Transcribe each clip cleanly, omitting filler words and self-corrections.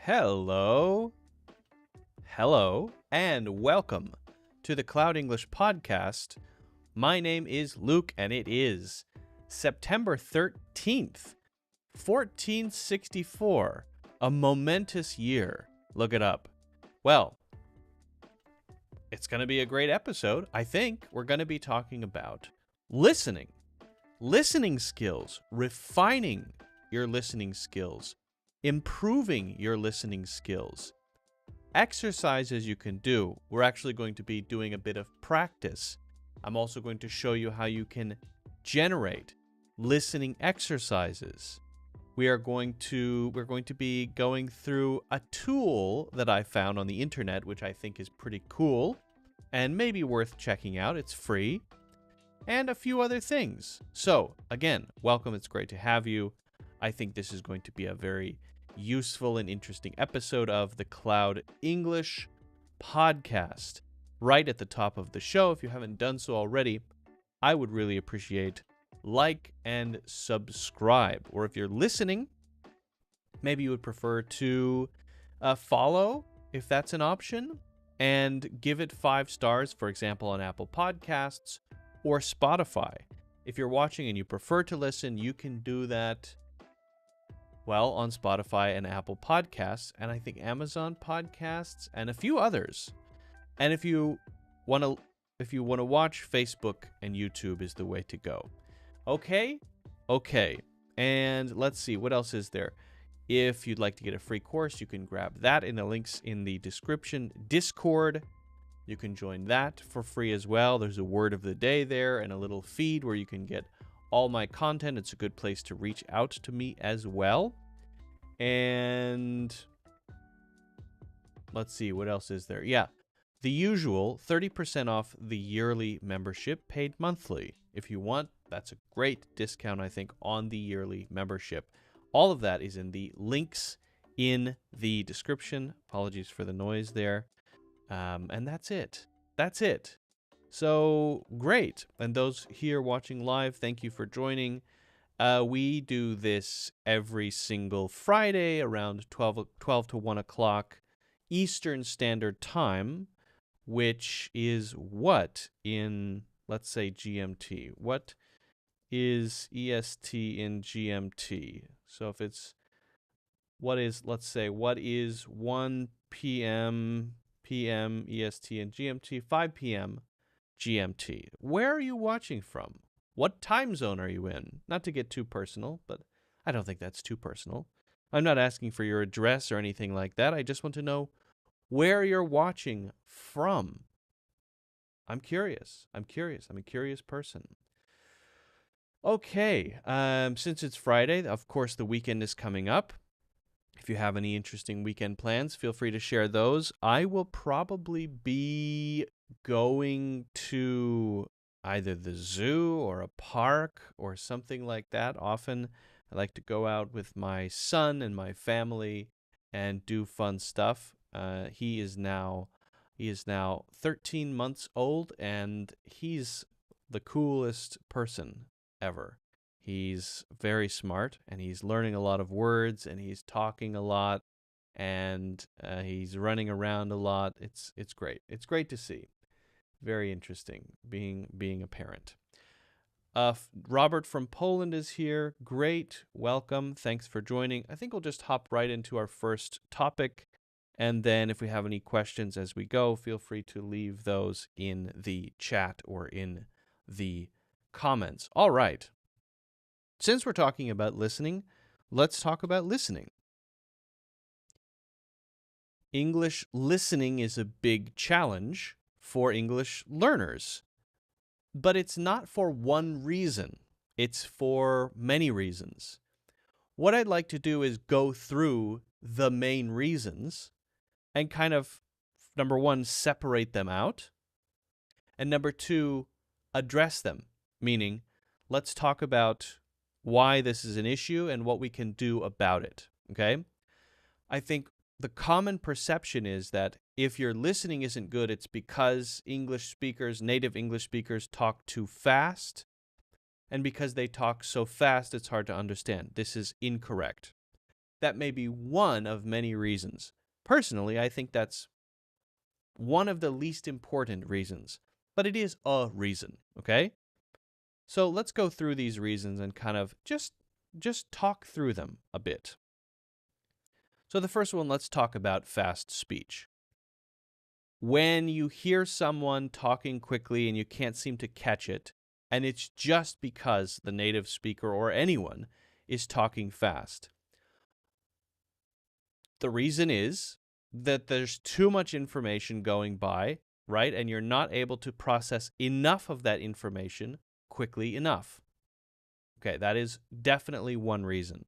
Hello, and welcome to the Cloud English Podcast. My name is Luke, and it is September 13th, 1464, a momentous year. Look it up. Well, it's going to be a great episode. I think we're going to be talking about listening skills, refining your listening skills, improving your listening skills, exercises you can do. We're actually going to be doing a bit of practice. I'm also going to show you how you can generate listening exercises. We're going to be going through a tool that I found on the internet, which I think is pretty cool and maybe worth checking out. It's free, and a few other things. So again, welcome. It's great to have you. I think this is going to be a very useful and interesting episode of the Cloud English Podcast. Right at the top of the show, if you haven't done so already, I would really appreciate like and subscribe. Or if you're listening, maybe you would prefer to follow, if that's an option, and give it 5 stars, for example, on Apple Podcasts or Spotify. If you're watching and you prefer to listen, you can do that, well, on Spotify and Apple Podcasts, and I think Amazon Podcasts and a few others. And if you want to watch, Facebook and YouTube is the way to go. Okay. And let's see, what else is there? If you'd like to get a free course, you can grab that in the links in the description. Discord, you can join that for free as well. There's a word of the day there and a little feed where you can get all my content. It's a good place to reach out to me as well. And let's see, what else is there? Yeah, the usual 30% off the yearly membership, paid monthly. If you want, that's a great discount, I think, on the yearly membership. All of that is in the links in the description. Apologies for the noise there. And that's it. So great. And those here watching live, thank you for joining. We do this every single Friday around 12 to 1 o'clock Eastern Standard Time, which is what in, let's say, GMT? What is EST in GMT? So if it's, let's say, what is 1 p.m. EST and GMT, 5 p.m. GMT? Where are you watching from? What time zone are you in? Not to get too personal, but I don't think that's too personal. I'm not asking for your address or anything like that. I just want to know where you're watching from. I'm curious. I'm a curious person. Okay, since it's Friday, of course, the weekend is coming up. If you have any interesting weekend plans, feel free to share those. I will probably be going to either the zoo or a park or something like that. Often I like to go out with my son and my family and do fun stuff. He is now 13 months old, and he's the coolest person ever. He's very smart, and he's learning a lot of words, and he's talking a lot, and he's running around a lot. It's great. It's great to see. Very interesting being a parent. Robert from Poland is here. Great. Welcome. Thanks for joining. I think we'll just hop right into our first topic. And then if we have any questions as we go, feel free to leave those in the chat or in the comments. All right. Since we're talking about listening, let's talk about listening. English listening is a big challenge for English learners, but it's not for one reason. It's for many reasons. What I'd like to do is go through the main reasons and kind of, number one, separate them out, and number two, address them, meaning let's talk about why this is an issue and what we can do about it, okay? I think the common perception is that if your listening isn't good, it's because native English speakers talk too fast, and because they talk so fast, it's hard to understand. This is incorrect. that may be one of many reasons. Personally, I think that's one of the least important reasons, but it is a reason, okay? So let's go through these reasons and kind of just talk through them a bit. So the first one, let's talk about fast speech. When you hear someone talking quickly and you can't seem to catch it, and it's just because the native speaker or anyone is talking fast. The reason is that there's too much information going by, right? And you're not able to process enough of that information quickly enough. Okay, that is definitely one reason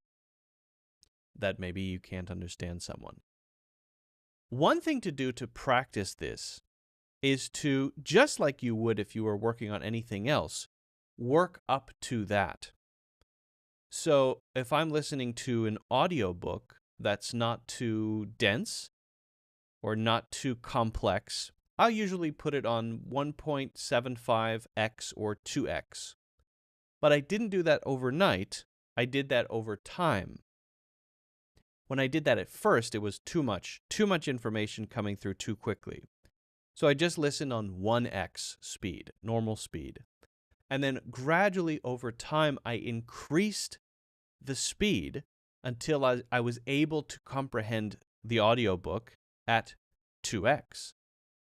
that maybe you can't understand someone. One thing to do to practice this is to, just like you would if you were working on anything else, work up to that. So if I'm listening to an audiobook that's not too dense or not too complex, I'll usually put it on 1.75x or 2x. But I didn't do that overnight. I did that over time. When I did that at first, it was too much information coming through too quickly. So I just listened on 1x speed, normal speed. And then gradually over time, I increased the speed until I was able to comprehend the audiobook at 2x.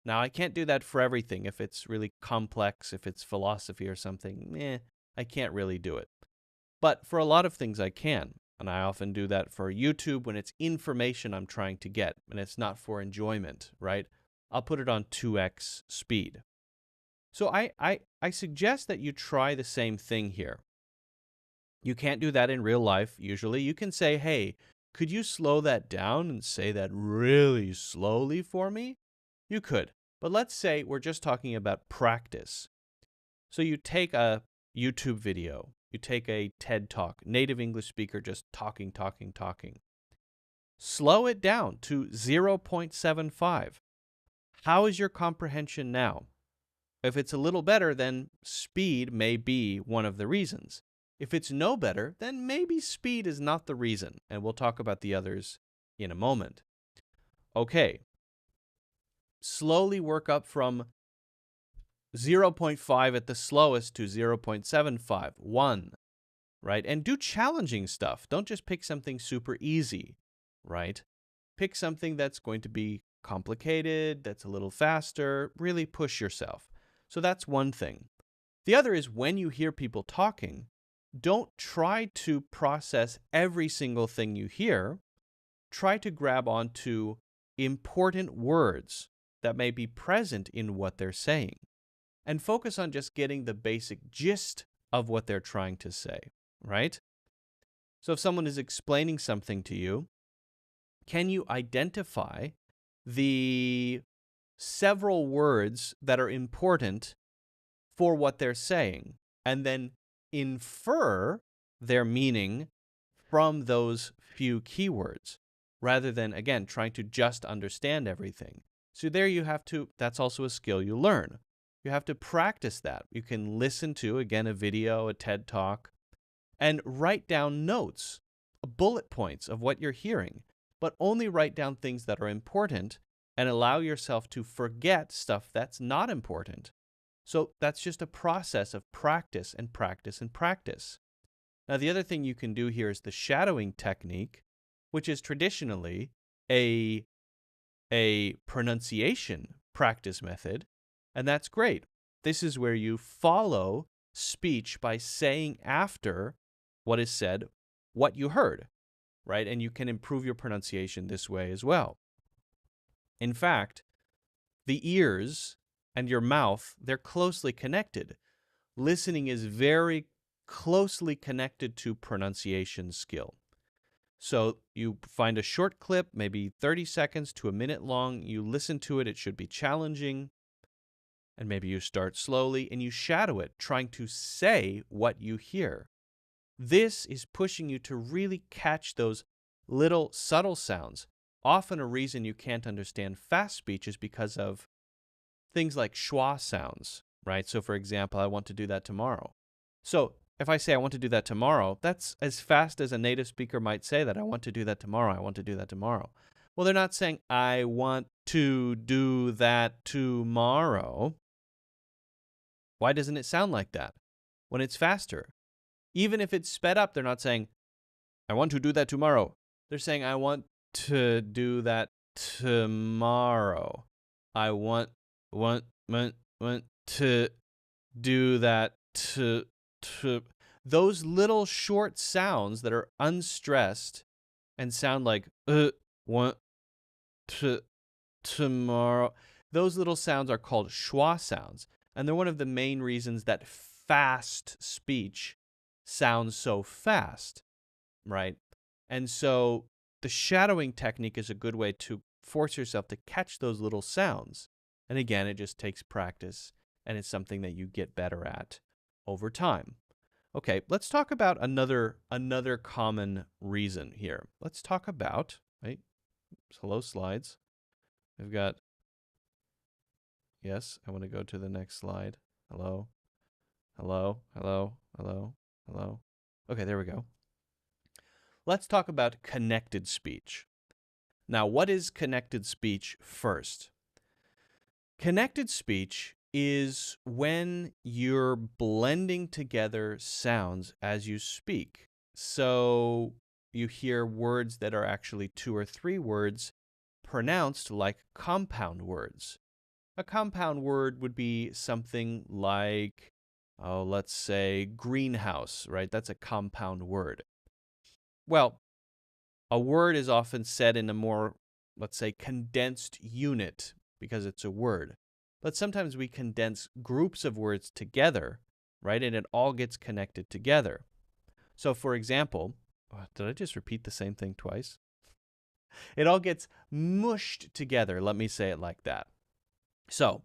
Now, I can't do that for everything. If it's really complex, if it's philosophy or something, I can't really do it. But for a lot of things, I can. And I often do that for YouTube when it's information I'm trying to get, and it's not for enjoyment, right? I'll put it on 2x speed. So I suggest that you try the same thing here. You can't do that in real life, usually. You can say, hey, could you slow that down and say that really slowly for me? You could. But let's say we're just talking about practice. So you take a YouTube video, you take a TED Talk, native English speaker just talking. Slow it down to 0.75. How is your comprehension now? If it's a little better, then speed may be one of the reasons. If it's no better, then maybe speed is not the reason, and we'll talk about the others in a moment. Okay. Slowly work up from 0.5 at the slowest to 0.75, 1, right? And do challenging stuff. Don't just pick something super easy, right? Pick something that's going to be complicated, that's a little faster. Really push yourself. So that's one thing. The other is when you hear people talking, don't try to process every single thing you hear. Try to grab onto important words that may be present in what they're saying, and focus on just getting the basic gist of what they're trying to say, right? So if someone is explaining something to you, can you identify the several words that are important for what they're saying, and then infer their meaning from those few keywords, rather than, again, trying to just understand everything? So there you have to, that's also a skill you learn. You have to practice that. You can listen to, again, a video, a TED Talk, and write down notes, bullet points of what you're hearing, but only write down things that are important and allow yourself to forget stuff that's not important. So that's just a process of practice and practice and practice. Now, the other thing you can do here is the shadowing technique, which is traditionally a pronunciation practice method, and that's great. This is where you follow speech by saying after what is said what you heard, right? And you can improve your pronunciation this way as well. In fact, the ears and your mouth, they're closely connected. Listening is very closely connected to pronunciation skill. So you find a short clip, maybe 30 seconds to a minute long. You listen to it. It should be challenging. And maybe you start slowly and you shadow it, trying to say what you hear. This is pushing you to really catch those little subtle sounds. Often a reason you can't understand fast speech is because of things like schwa sounds, right? So for example, I want to do that tomorrow. So if I say I want to do that tomorrow, that's as fast as a native speaker might say that. I want to do that tomorrow. I want to do that tomorrow. Well, they're not saying, I want to do that tomorrow. Why doesn't it sound like that when it's faster? Even if it's sped up, they're not saying, I want to do that tomorrow. They're saying, I want to do that tomorrow. I want to do that to. Those little short sounds that are unstressed and sound like, want to tomorrow. Those little sounds are called schwa sounds. And they're one of the main reasons that fast speech sounds so fast, right? And so the shadowing technique is a good way to force yourself to catch those little sounds. And again, it just takes practice, and it's something that you get better at over time. Okay, let's talk about another common reason here. Let's talk about, right? Hello, slides. I've got, yes, I want to go to the next slide. Hello, hello, hello, hello, hello. Okay, there we go. Let's talk about connected speech. Now, what is connected speech first? Connected speech is when you're blending together sounds as you speak. So you hear words that are actually 2 or 3 words pronounced like compound words. A compound word would be something like, let's say greenhouse, right? That's a compound word. Well, a word is often said in a more, let's say, condensed unit because it's a word. But sometimes we condense groups of words together, right? And it all gets connected together. So, for example, did I just repeat the same thing twice? It all gets mushed together. Let me say it like that. So,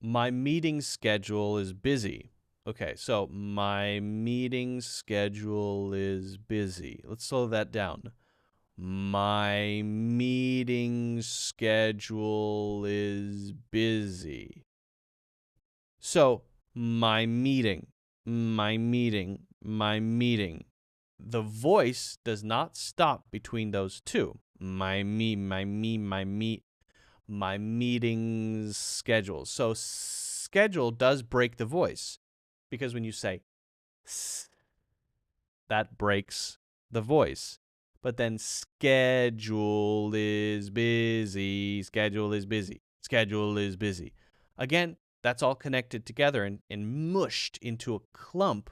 my meeting schedule is busy. Okay, so my meeting schedule is busy. Let's slow that down. My meeting schedule is busy. So, my meeting. The voice does not stop between those two. My meeting's schedule. So, schedule does break the voice. Because when you say s, that breaks the voice. But then schedule is busy, schedule is busy, schedule is busy. Again, that's all connected together and mushed into a clump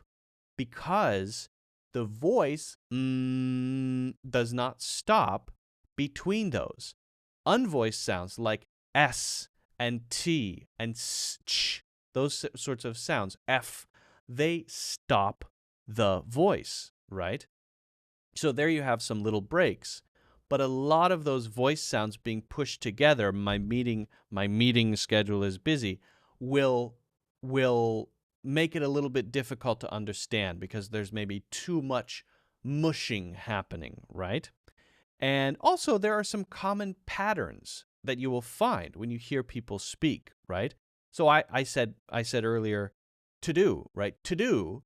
because the voice does not stop between those. Unvoiced sounds like S and T and ch, those sorts of sounds, F, they stop the voice, right? So there you have some little breaks. But a lot of those voice sounds being pushed together, my meeting schedule is busy, will make it a little bit difficult to understand because there's maybe too much mushing happening, right? And also there are some common patterns that you will find when you hear people speak, right? So I said earlier, to do, right? To do.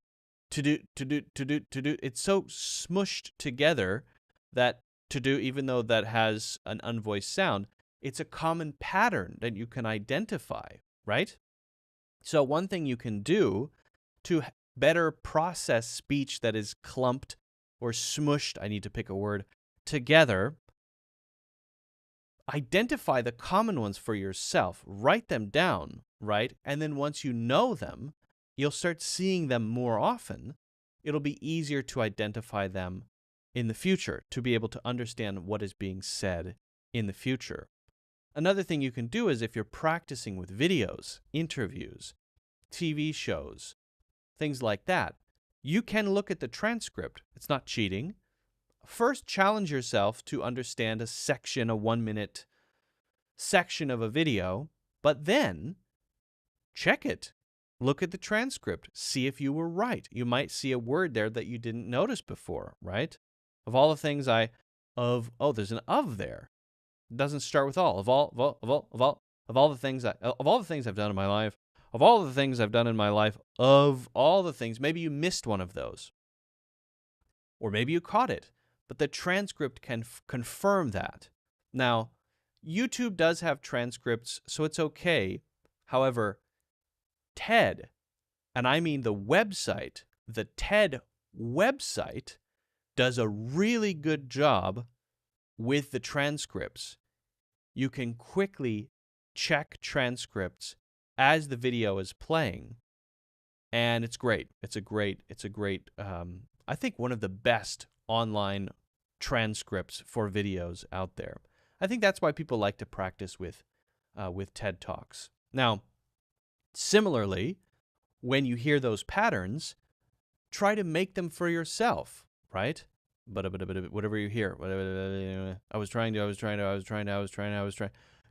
It's so smushed together that to do, even though that has an unvoiced sound, it's a common pattern that you can identify, right? So one thing you can do to better process speech that is clumped or smushed, I need to pick a word, together, identify the common ones for yourself, write them down, right? And then once you know them, you'll start seeing them more often. It'll be easier to identify them in the future, to be able to understand what is being said in the future. Another thing you can do is if you're practicing with videos, interviews, TV shows, things like that, you can look at the transcript. It's not cheating. First, challenge yourself to understand a 1-minute section of a video, but then check it. Look at the transcript. See if you were right. You might see a word there that you didn't notice before, right? Of all the things there's an of there. It doesn't start with all. Of all the things I've done in my life, of all the things I've done in my life, of all the things, maybe you missed one of those. Or maybe you caught it, but the transcript can confirm that. Now, YouTube does have transcripts, so it's okay. However, TED, and I mean the TED website, does a really good job with the transcripts. You can quickly check transcripts as the video is playing, and it's great. It's a great, I think one of the best online transcripts for videos out there. I think that's why people like to practice with TED Talks. Now, similarly, when you hear those patterns, try to make them for yourself, right? Whatever you hear, I was trying.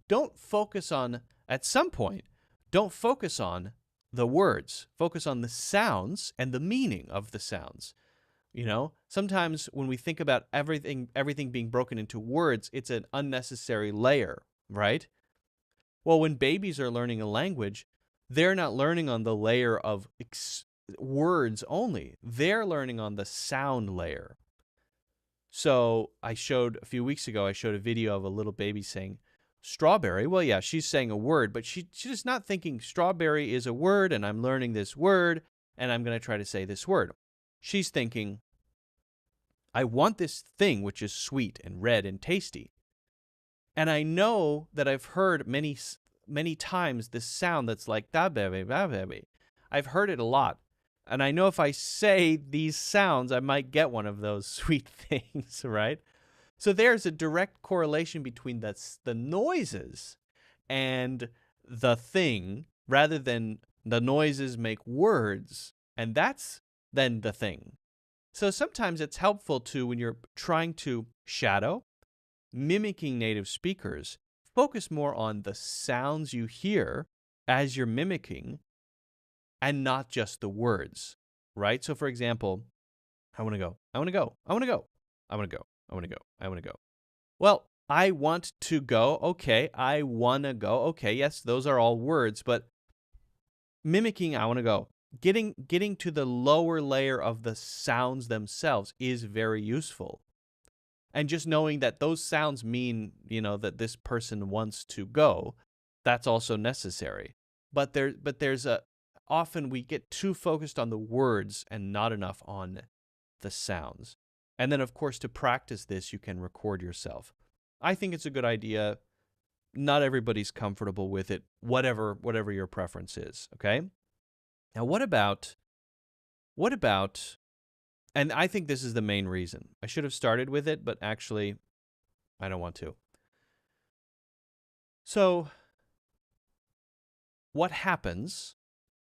Don't focus on, at some point, don't focus on the words. Focus on the sounds and the meaning of the sounds. You know, sometimes when we think about everything being broken into words, it's an unnecessary layer, right? Well, when babies are learning a language, they're not learning on the layer of words only. They're learning on the sound layer. So a few weeks ago, I showed a video of a little baby saying strawberry. Well, yeah, she's saying a word, but she's just not thinking strawberry is a word and I'm learning this word and I'm going to try to say this word. She's thinking, I want this thing which is sweet and red and tasty. And I know that I've heard many times this sound that's like da baby, ba baby. I've heard it a lot. And I know if I say these sounds, I might get one of those sweet things, right? So there's a direct correlation between the noises and the thing, rather than the noises make words, and that's then the thing. So sometimes it's helpful to, when you're trying to shadow, mimicking native speakers, focus more on the sounds you hear as you're mimicking and not just the words, right? So for example, I want to go, I want to go, I want to go, I want to go, I want to go, I want to go. Well, I want to go, okay, I want to go, okay, yes, those are all words, but mimicking I want to go, getting to the lower layer of the sounds themselves is very useful. And just knowing that those sounds mean, that this person wants to go, that's also necessary. But there's often we get too focused on the words and not enough on the sounds. And then, of course, to practice this, you can record yourself. I think it's a good idea. Not everybody's comfortable with it, whatever your preference is, okay? Now, what about, and I think this is the main reason. I should have started with it, but actually, I don't want to. So, what happens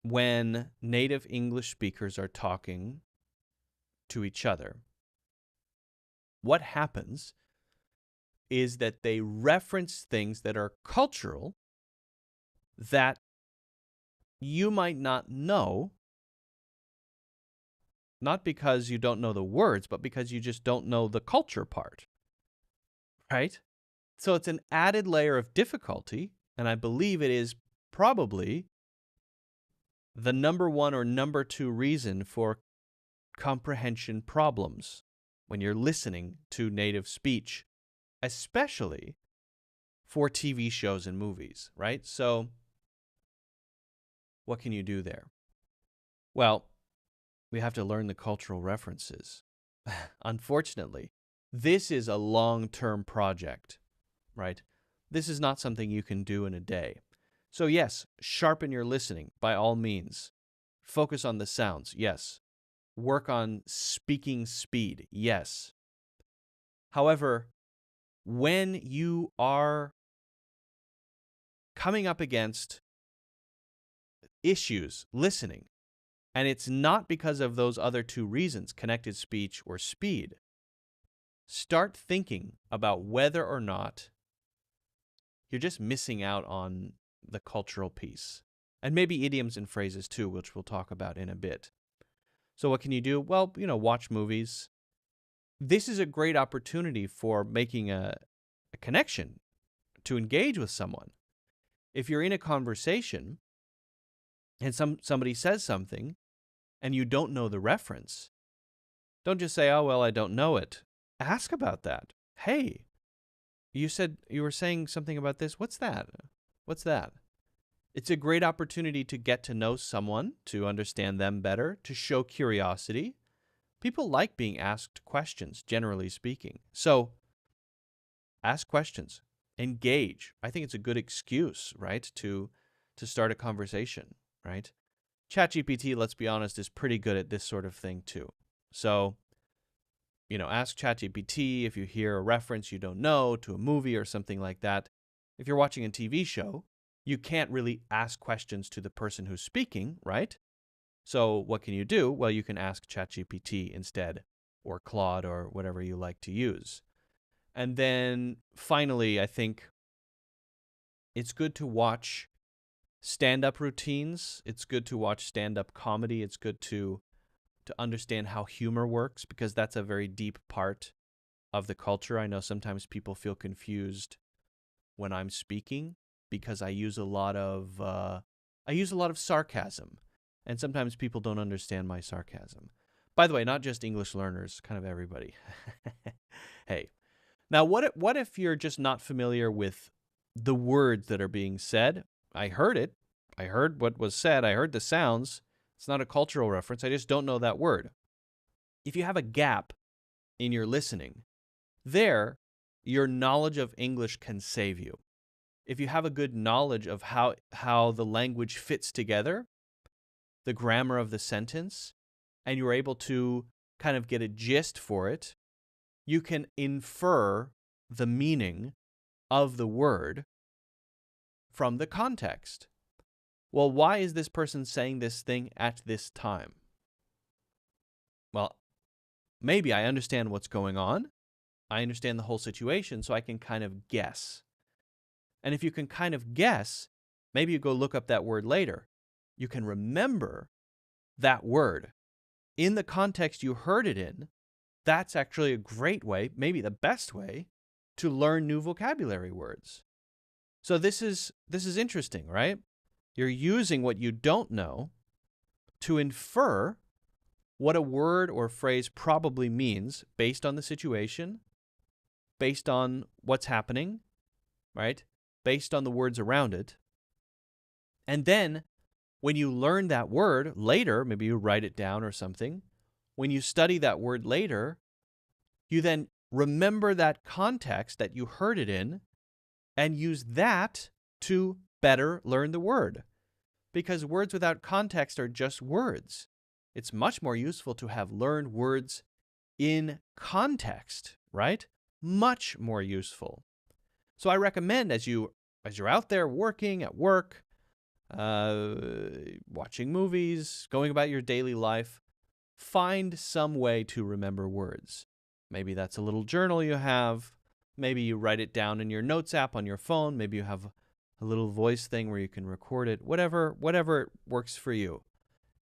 when native English speakers are talking to each other? What happens is that they reference things that are cultural that you might not know, not because you don't know the words, but because you just don't know the culture part, right? So it's an added layer of difficulty, and I believe it is probably the number one or number two reason for comprehension problems when you're listening to native speech, especially for TV shows and movies, right? So what can you do there? Well, we have to learn the cultural references. Unfortunately, this is a long-term project, right? This is not something you can do in a day. So yes, sharpen your listening by all means. Focus on the sounds, yes. Work on speaking speed, yes. However, when you are coming up against issues listening, and it's not because of those other two reasons, connected speech or speed, start thinking about whether or not you're just missing out on the cultural piece. And maybe idioms and phrases too, which we'll talk about in a bit. So what can you do? Well, watch movies. This is a great opportunity for making a connection, to engage with someone. If you're in a conversation and somebody says something and you don't know the reference, don't just say, oh, well, I don't know it. Ask about that. Hey, you said you were saying something about this. What's that? What's that? It's a great opportunity to get to know someone, to understand them better, to show curiosity. People like being asked questions, generally speaking. So ask questions, engage. I think it's a good excuse, right, to start a conversation, right? ChatGPT, let's be honest, is pretty good at this sort of thing too. So, ask ChatGPT if you hear a reference you don't know to a movie or something like that. If you're watching a TV show, you can't really ask questions to the person who's speaking, right? So what can you do? Well, you can ask ChatGPT instead, or Claude, or whatever you like to use. And then finally, I think it's good to watch stand-up routines. It's good to watch stand-up comedy. It's good to understand how humor works, because that's a very deep part of the culture. I know sometimes people feel confused when I'm speaking because I use a lot of sarcasm, and sometimes people don't understand my sarcasm. By the way, not just English learners, kind of everybody. Hey, now what if you're just not familiar with the words that are being said? I heard it. I heard what was said. I heard the sounds. It's not a cultural reference. I just don't know that word. If you have a gap in your listening, there, your knowledge of English can save you. If you have a good knowledge of how the language fits together, the grammar of the sentence, and you're able to kind of get a gist for it, you can infer the meaning of the word from the context. Well, why is this person saying this thing at this time? Well, maybe I understand what's going on. I understand the whole situation, so I can kind of guess. And if you can kind of guess, maybe you go look up that word later. You can remember that word in the context you heard it in. That's actually a great way, maybe the best way, to learn new vocabulary words. So this is interesting, right? You're using what you don't know to infer what a word or phrase probably means based on the situation, based on what's happening, right? Based on the words around it. And then when you learn that word later, maybe you write it down or something, when you study that word later, you then remember that context that you heard it in and use that to better learn the word. Because words without context are just words. It's much more useful to have learned words in context, right? Much more useful. So I recommend as you're out there working at work, watching movies, going about your daily life, find some way to remember words. Maybe that's a little journal you have. Maybe you write it down in your notes app on your phone. Maybe you have a little voice thing where you can record it. Whatever works for you.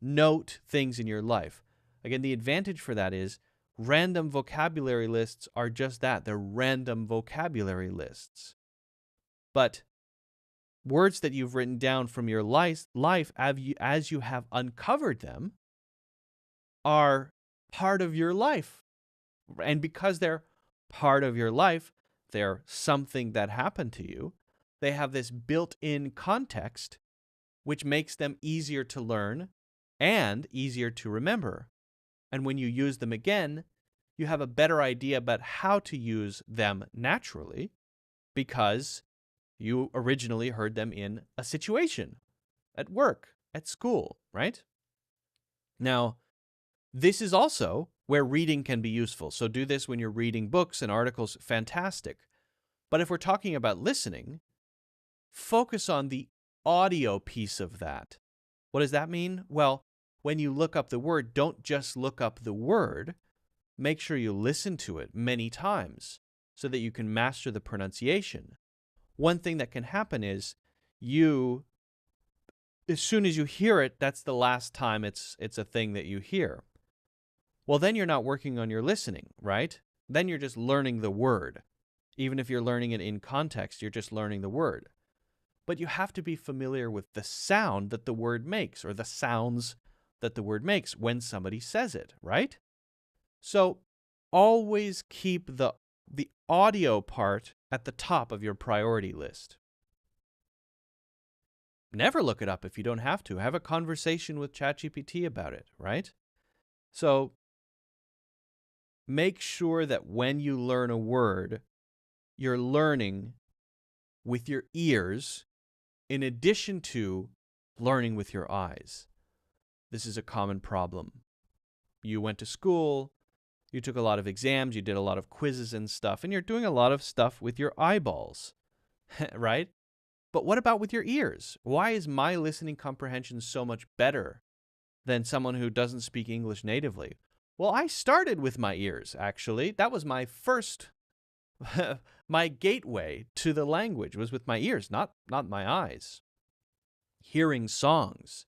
Note things in your life. Again, the advantage for that is random vocabulary lists are just that. They're random vocabulary lists. But words that you've written down from your life as you have uncovered them are part of your life. And because they're part of your life, they're something that happened to you, they have this built-in context which makes them easier to learn and easier to remember. And when you use them again, you have a better idea about how to use them naturally because you originally heard them in a situation, at work, at school, right? Now, this is also where reading can be useful. So do this when you're reading books and articles, fantastic. But if we're talking about listening, focus on the audio piece of that. What does that mean? Well, when you look up the word, don't just look up the word. Make sure you listen to it many times so that you can master the pronunciation. One thing that can happen is as soon as you hear it, that's the last time it's a thing that you hear. Well, then you're not working on your listening, right? Then you're just learning the word. Even if you're learning it in context, you're just learning the word. but you have to be familiar with the sound that the word makes, or the sounds that the word makes when somebody says it, right? So always keep the audio part at the top of your priority list. Never look it up if you don't have to. Have a conversation with ChatGPT about it, right? So make sure that when you learn a word, you're learning with your ears in addition to learning with your eyes. This is a common problem. You went to school, you took a lot of exams, you did a lot of quizzes and stuff, and you're doing a lot of stuff with your eyeballs, right? But what about with your ears? Why is my listening comprehension so much better than someone who doesn't speak English natively? Well, I started with my ears, actually. That was my first, my gateway to the language was with my ears, not my eyes. Hearing songs,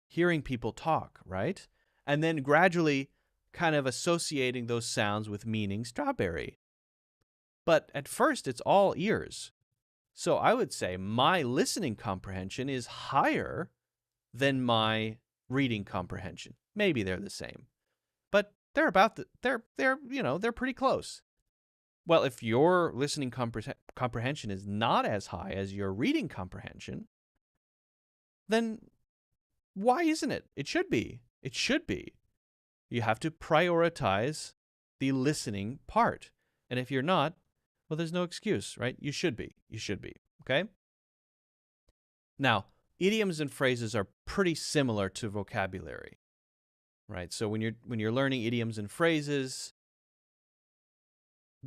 hearing people talk, right? And then gradually kind of associating those sounds with meaning strawberry. But at first, it's all ears. So I would say my listening comprehension is higher than my reading comprehension. Maybe they're the same, but they're about they're pretty close. Well, if your listening comprehension is not as high as your reading comprehension, then why isn't it? It should be. It should be. You have to prioritize the listening part. And if you're not, well, there's no excuse, right? You should be. You should be. Okay? Now, idioms and phrases are pretty similar to vocabulary, right? So when you're learning idioms and phrases,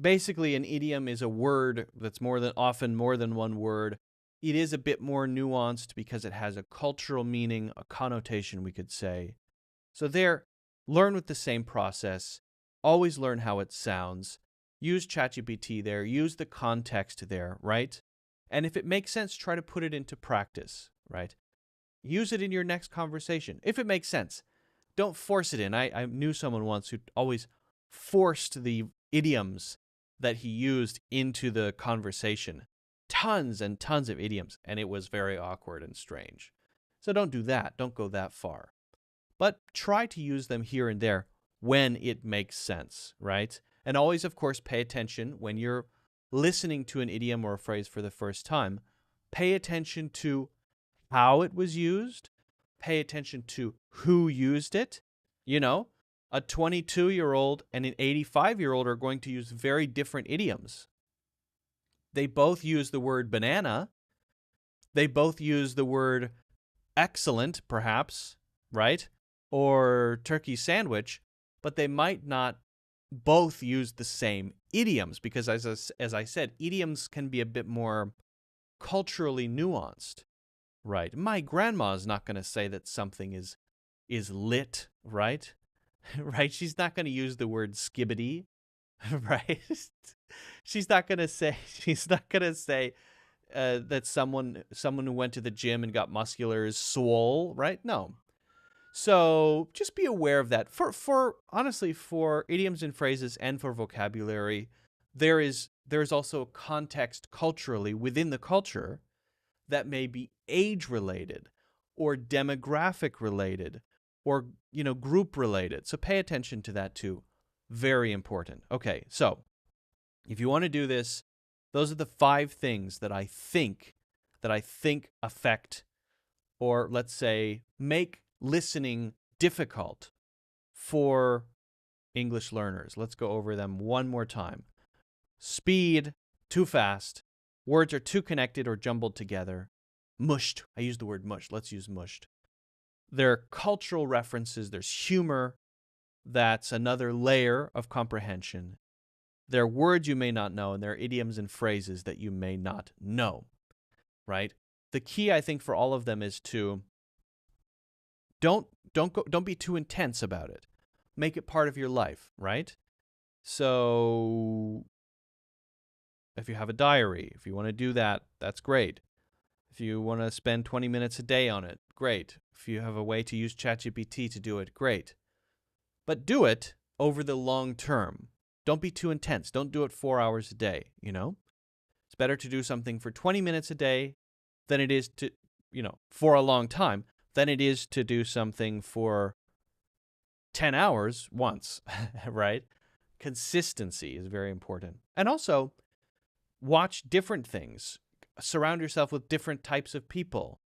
basically an idiom is a word that's often more than one word. It is a bit more nuanced because it has a cultural meaning, a connotation, we could say. So learn with the same process. Always learn how it sounds. Use ChatGPT there. Use the context there, right? And if it makes sense, try to put it into practice, right? Use it in your next conversation, if it makes sense. Don't force it in. I knew someone once who always forced the idioms that he used into the conversation. Tons and tons of idioms, and it was very awkward and strange. So don't do that. Don't go that far. But try to use them here and there when it makes sense, right? And always, of course, pay attention when you're listening to an idiom or a phrase for the first time. Pay attention to how it was used. Pay attention to who used it. You know, a 22-year-old and an 85-year-old are going to use very different idioms. They both use the word banana. They both use the word excellent, perhaps, right? Or turkey sandwich, but they might not both use the same idioms because, as I said, idioms can be a bit more culturally nuanced, right? My grandma's not going to say that something is lit, right? Right? She's not going to use the word skibbity, right? She's not going to say that someone who went to the gym and got muscular is swole, right? No. So just be aware of that. Honestly, for idioms and phrases and for vocabulary, there is also a context culturally within the culture that may be age related or demographic related or group related. So pay attention to that too. Very important. Okay, so if you want to do this, those are the 5 things that I think affect, or let's say make listening difficult for English learners. Let's go over them one more time. Speed, too fast. Words are too connected or jumbled together. Mushed. I use the word mushed. Let's use mushed. There are cultural references. There's humor. That's another layer of comprehension. There are words you may not know, and there are idioms and phrases that you may not know, right? The key, I think, for all of them is to don't be too intense about it. Make it part of your life, right? So if you have a diary, if you want to do that, that's great. If you want to spend 20 minutes a day on it, great. If you have a way to use ChatGPT to do it, great. But do it over the long term. Don't be too intense. Don't do it 4 hours a day, It's better to do something for 20 minutes a day than it is to, for a long time, than it is to do something for 10 hours once, right? Consistency is very important. And also, watch different things. Surround yourself with different types of people,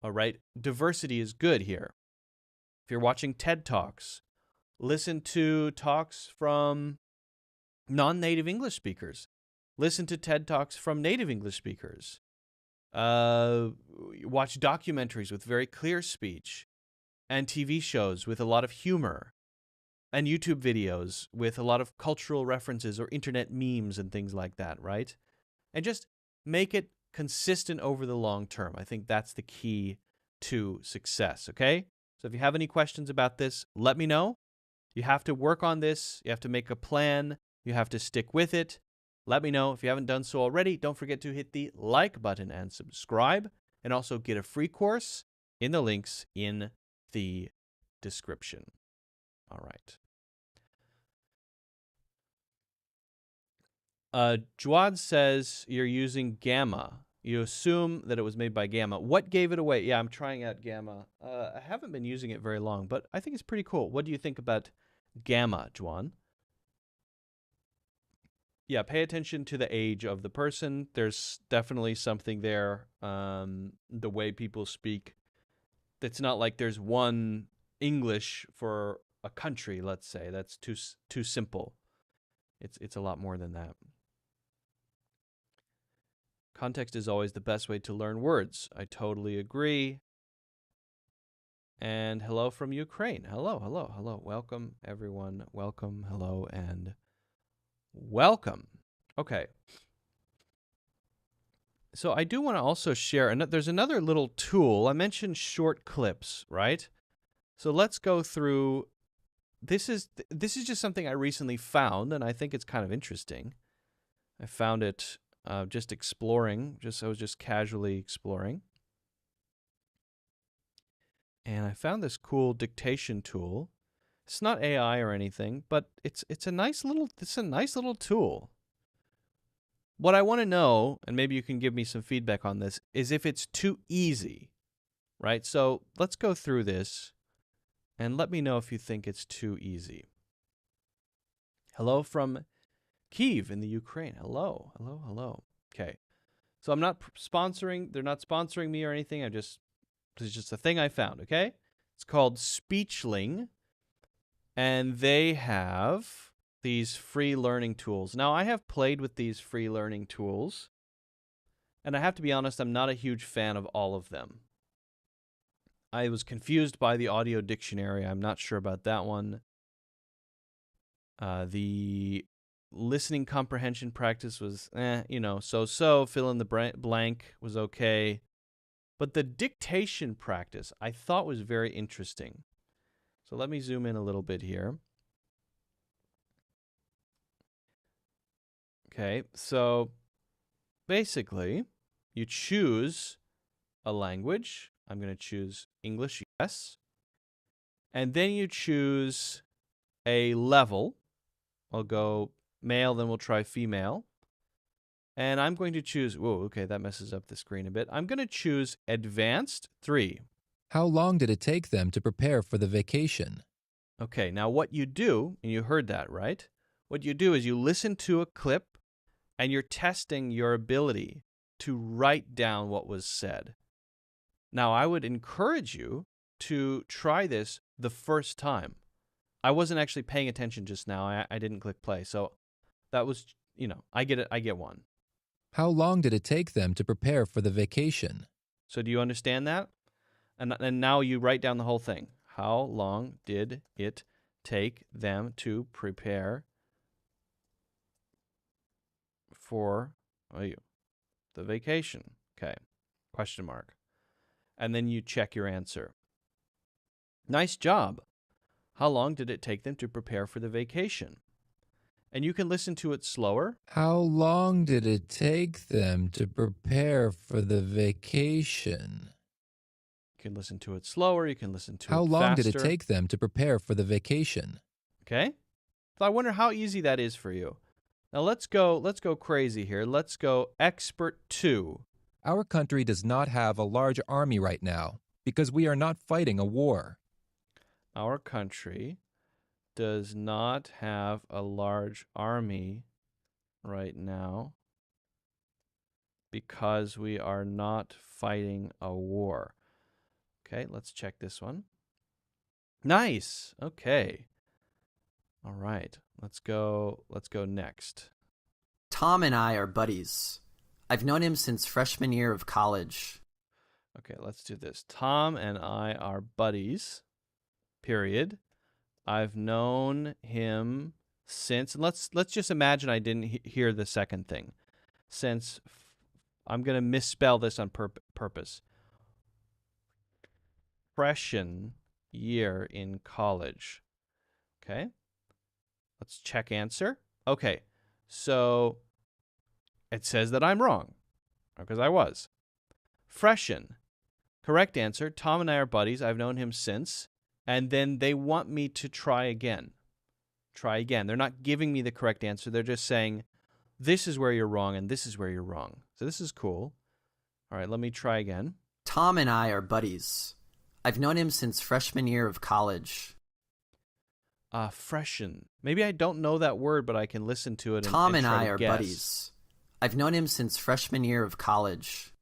all right? Diversity is good here. If you're watching TED Talks, listen to talks from non-native English speakers. Listen to TED Talks from native English speakers. Watch documentaries with very clear speech, and TV shows with a lot of humor, and YouTube videos with a lot of cultural references or internet memes and things like that, right? And just make it consistent over the long term. I think that's the key to success, okay? So if you have any questions about this, let me know. You have to work on this. You have to make a plan. You have to stick with it. Let me know. If you haven't done so already, don't forget to hit the like button and subscribe, and also get a free course in the links in the description. All right. Jawad says you're using Gamma. You assume that it was made by Gamma. What gave it away? Yeah, I'm trying out Gamma. I haven't been using it very long, but I think it's pretty cool. What do you think about Gamma, Juan? Yeah, pay attention to the age of the person. There's definitely something there. The way people speak. It's not like there's one English for a country, let's say. That's too simple. It's a lot more than that. Context is always the best way to learn words. I totally agree. And hello from Ukraine. Hello, hello, hello. Welcome, everyone. Welcome, hello, and welcome. Okay. So I do want to also share, and there's another little tool. I mentioned short clips, right? So let's go through. This is just something I recently found, and I think it's kind of interesting. I found it just exploring. I was just casually exploring, and I found this cool dictation tool. It's not AI or anything, but it's a nice little tool. What I want to know, and maybe you can give me some feedback on this, is if it's too easy, right? So let's go through this, and let me know if you think it's too easy. Hello from Kyiv in the Ukraine. Hello, hello, hello. Okay. So I'm not sponsoring, they're not sponsoring me or anything. This is just a thing I found, okay? It's called Speechling, and they have these free learning tools. Now, I have played with these free learning tools, and I have to be honest, I'm not a huge fan of all of them. I was confused by the audio dictionary. I'm not sure about that one. The listening comprehension practice was, so-so. Fill in the blank was okay. But the dictation practice I thought was very interesting. So let me zoom in a little bit here. Okay, so basically, you choose a language. I'm going to choose English, yes. And then you choose a level. I'll go male, then we'll try female. And I'm going to choose, whoa, okay, that messes up the screen a bit. I'm going to choose Advanced 3. How long did it take them to prepare for the vacation? Okay, now what you do, and you heard that, right? What you do is you listen to a clip, and you're testing your ability to write down what was said. Now, I would encourage you to try this the first time. I wasn't actually paying attention just now. I didn't click play. So that was, I get it. I get one. How long did it take them to prepare for the vacation? So do you understand that? And now you write down the whole thing. How long did it take them to prepare for the vacation? Okay. Question mark. And then you check your answer. Nice job. How long did it take them to prepare for the vacation? And you can listen to it slower. How long did it take them to prepare for the vacation? You can listen to it slower. You can listen to it faster. How long did it take them to prepare for the vacation? Okay. So I wonder how easy that is for you. Now let's go crazy here. Let's go expert 2. Our country does not have a large army right now because we are not fighting a war. Our country does not have a large army right now because we are not fighting a war. Okay, let's check this one. Nice. Okay. All right. Let's go next. Tom and I are buddies. I've known him since freshman year of college. Okay, let's do this. Tom and I are buddies. Period. I've known him since, and let's just imagine I didn't hear the second thing. Since I'm going to misspell this on purpose. Freshman year in college. Okay. Let's check answer. Okay. So it says that I'm wrong because I was. Freshen. Correct answer. Tom and I are buddies. I've known him since. And then they want me to try again. Try again. They're not giving me the correct answer. They're just saying, this is where you're wrong and this is where you're wrong. So this is cool. All right, let me try again. Tom and I are buddies. I've known him since freshman year of college. Freshen. Maybe I don't know that word, but I can listen to it. Tom and try I to are guess. buddies. I've known him since freshman year of college.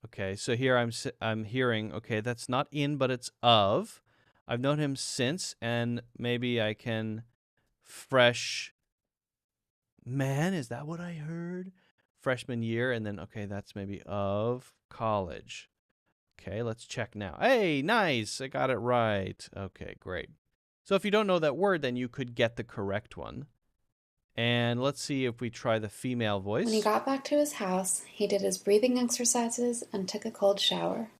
Okay, so here I'm hearing, okay, that's not in, but it's of. I've known him since, and maybe I can man, is that what I heard? Freshman year, and then, okay, that's maybe of college. Okay, let's check now. Hey, nice, I got it right. Okay, great. So if you don't know that word, then you could get the correct one. And let's see if we try the female voice. When he got back to his house, he did his breathing exercises and took a cold shower.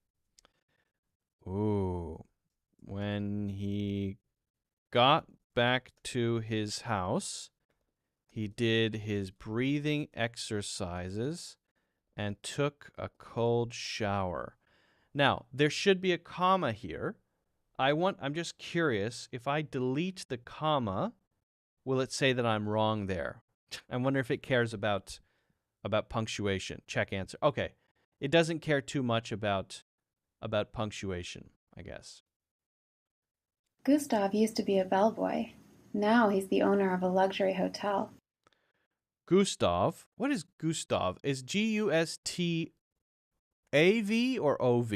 Ooh. When he got back to his house, he did his breathing exercises and took a cold shower. Now, there should be a comma here. I'm just curious, if I delete the comma, will it say that I'm wrong there? I wonder if it cares about punctuation. Check answer. Okay. It doesn't care too much about punctuation, I guess. Gustav used to be a bellboy. Now he's the owner of a luxury hotel. Gustav. What is Gustav? Is Gustav or OV?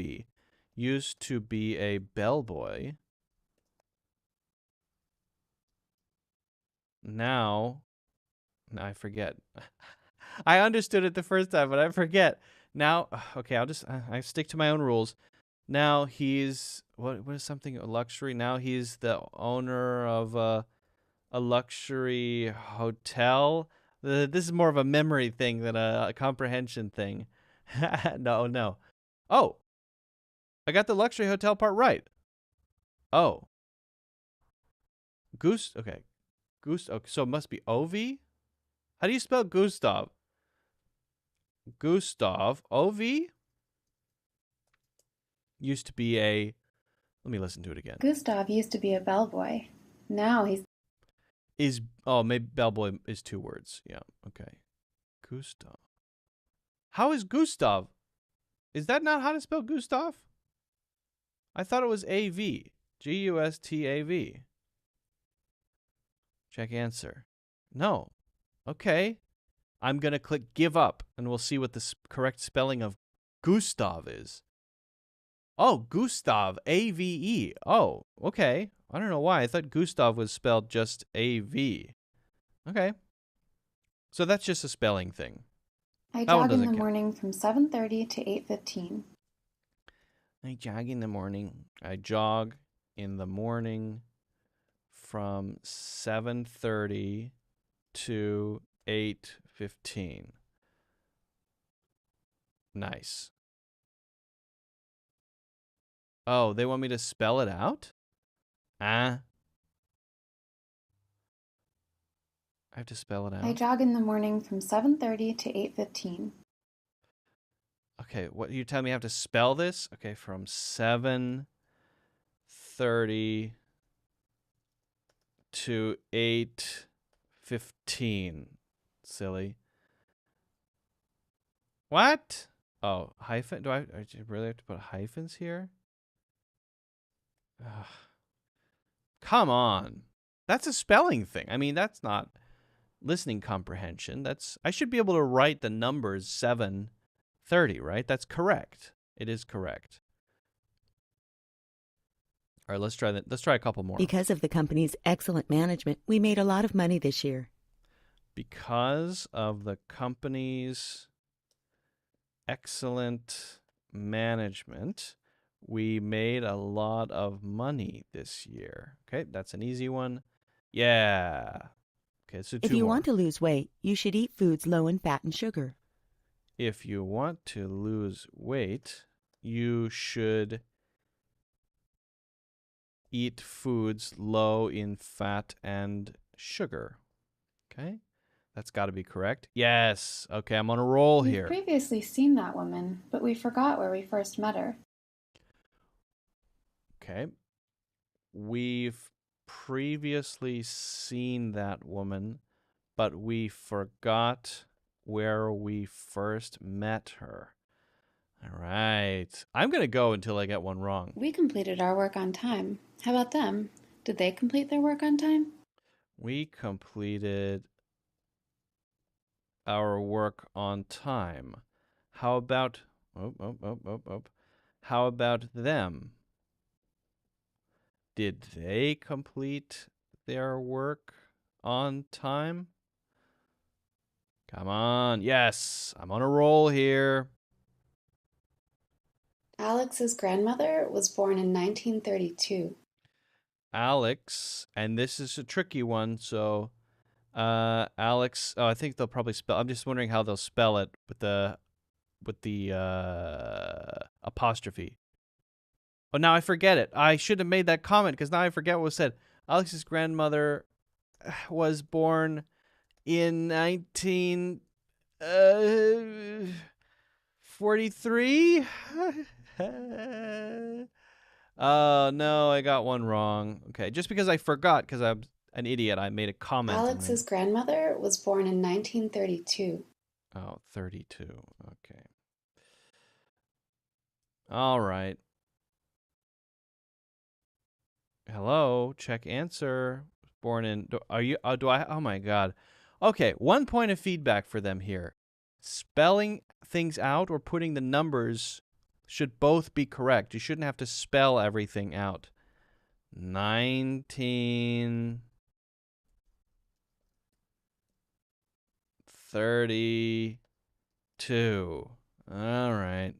Used to be a bellboy. Now I forget. I understood it the first time, but I forget. Now, okay, I stick to my own rules. Now he's, what is something, a luxury? Now he's the owner of a luxury hotel. This is more of a memory thing than a comprehension thing. No. Oh, I got the luxury hotel part right. Oh. Okay. Okay, so it must be OV? How do you spell Gustav? Gustav. OV? Used to be a... Let me listen to it again. Gustav used to be a bellboy. Now he's... Maybe bellboy is 2 words. Yeah, okay. Gustav. How is Gustav? Is that not how to spell Gustav? I thought it was AV. Gustav. Check answer. No. Okay. I'm going to click give up, and we'll see what the correct spelling of Gustav is. Oh, Gustav. AVE. Oh, okay. I don't know why. I thought Gustav was spelled just AV. Okay. So that's just a spelling thing. I jog in the morning from 7:30 to 8:15. I jog in the morning. I jog in the morning from 7:30 to 8:15. Nice. Oh, they want me to spell it out? I have to spell it out. I jog in the morning from 7:30 to 8:15. Okay, what you tell me I have to spell this? Okay, from 7:30 to 8:15. Silly. What? Oh, hyphen? Do I really have to put hyphens here? Ugh. Come on. That's a spelling thing. I mean, that's not listening comprehension. I should be able to write the numbers 7:30, right? That's correct. It is correct. All right, let's try that. Let's try a couple more. Because of the company's excellent management, we made a lot of money this year. Because of the company's excellent management, we made a lot of money this year. Okay, that's an easy one. Yeah. Okay, so If two you more. want to lose weight, you should eat foods low in fat and sugar. If you want to lose weight, you should eat foods low in fat and sugar. Okay, that's got to be correct. Yes. Okay, I'm on a roll We've here. previously seen that woman, but we forgot where we first met her. Okay. We've previously seen that woman, but we forgot where we first met her. All right. I'm going to go until I get one wrong. We completed our work on time. How about them? Did they complete their work on time? We completed our work on time. How about... How about them? Did they complete their work on time? Come on. Yes, I'm on a roll here. Alex's grandmother was born in 1932. Alex, and this is a tricky one, so Alex, I think they'll probably spell, I'm just wondering how they'll spell it with the apostrophe. Oh, now I forget it. I should have made that comment because now I forget what was said. Alex's grandmother was born in 1943. Oh, no, I got one wrong. Okay, just because I forgot, because I'm an idiot, I made a comment. Alex's grandmother was born in 1932. Oh, 32. Okay. All right. Hello, check answer. Born in, oh my God. Okay, 1 point of feedback for them here. Spelling things out or putting the numbers should both be correct. You shouldn't have to spell everything out. 1932. All right.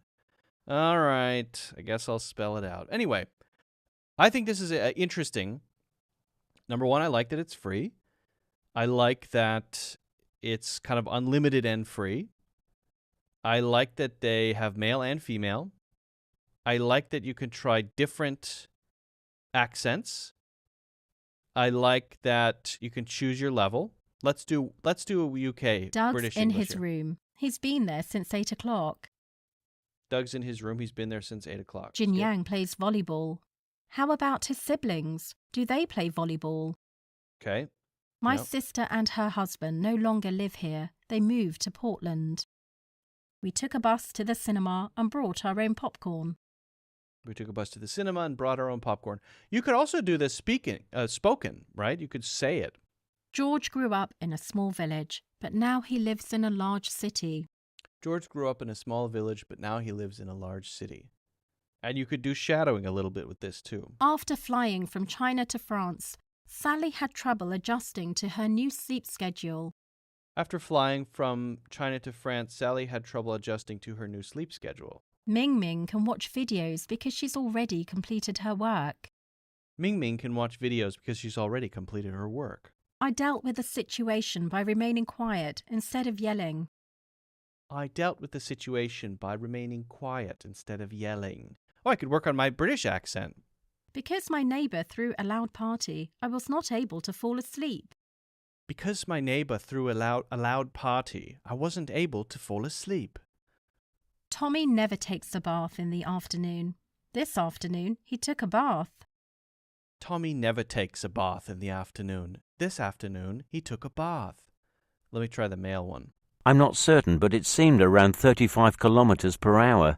All right. I guess I'll spell it out. Anyway, I think this is interesting. Number one, I like that it's free. I like that it's kind of unlimited and free. I like that they have male and female. I like that you can try different accents. I like that you can choose your level. Let's do a UK Doug's British in English his here. room. He's been there since 8 o'clock. Doug's in his room. He's been there since 8 o'clock. Jin Skip. Yang plays volleyball. How about his siblings? Do they play volleyball? Okay. My Yep. sister and her husband no longer live here. They moved to Portland. We took a bus to the cinema and brought our own popcorn. We took a bus to the cinema and brought our own popcorn. You could also do this spoken, right? You could say it. George grew up in a small village, but now he lives in a large city. George grew up in a small village, but now he lives in a large city. And you could do shadowing a little bit with this too. After flying from China to France, Sally had trouble adjusting to her new sleep schedule. After flying from China to France, Sally had trouble adjusting to her new sleep schedule. Ming Ming can watch videos because she's already completed her work. Ming Ming can watch videos because she's already completed her work. I dealt with the situation by remaining quiet instead of yelling. I dealt with the situation by remaining quiet instead of yelling. Oh, I could work on my British accent. Because my neighbour threw a loud party, I was not able to fall asleep. Because my neighbour threw a loud party, I wasn't able to fall asleep. Tommy never takes a bath in the afternoon. This afternoon, he took a bath. Tommy never takes a bath in the afternoon. This afternoon, he took a bath. Let me try the male one. I'm not certain, but it seemed around 35 kilometers per hour.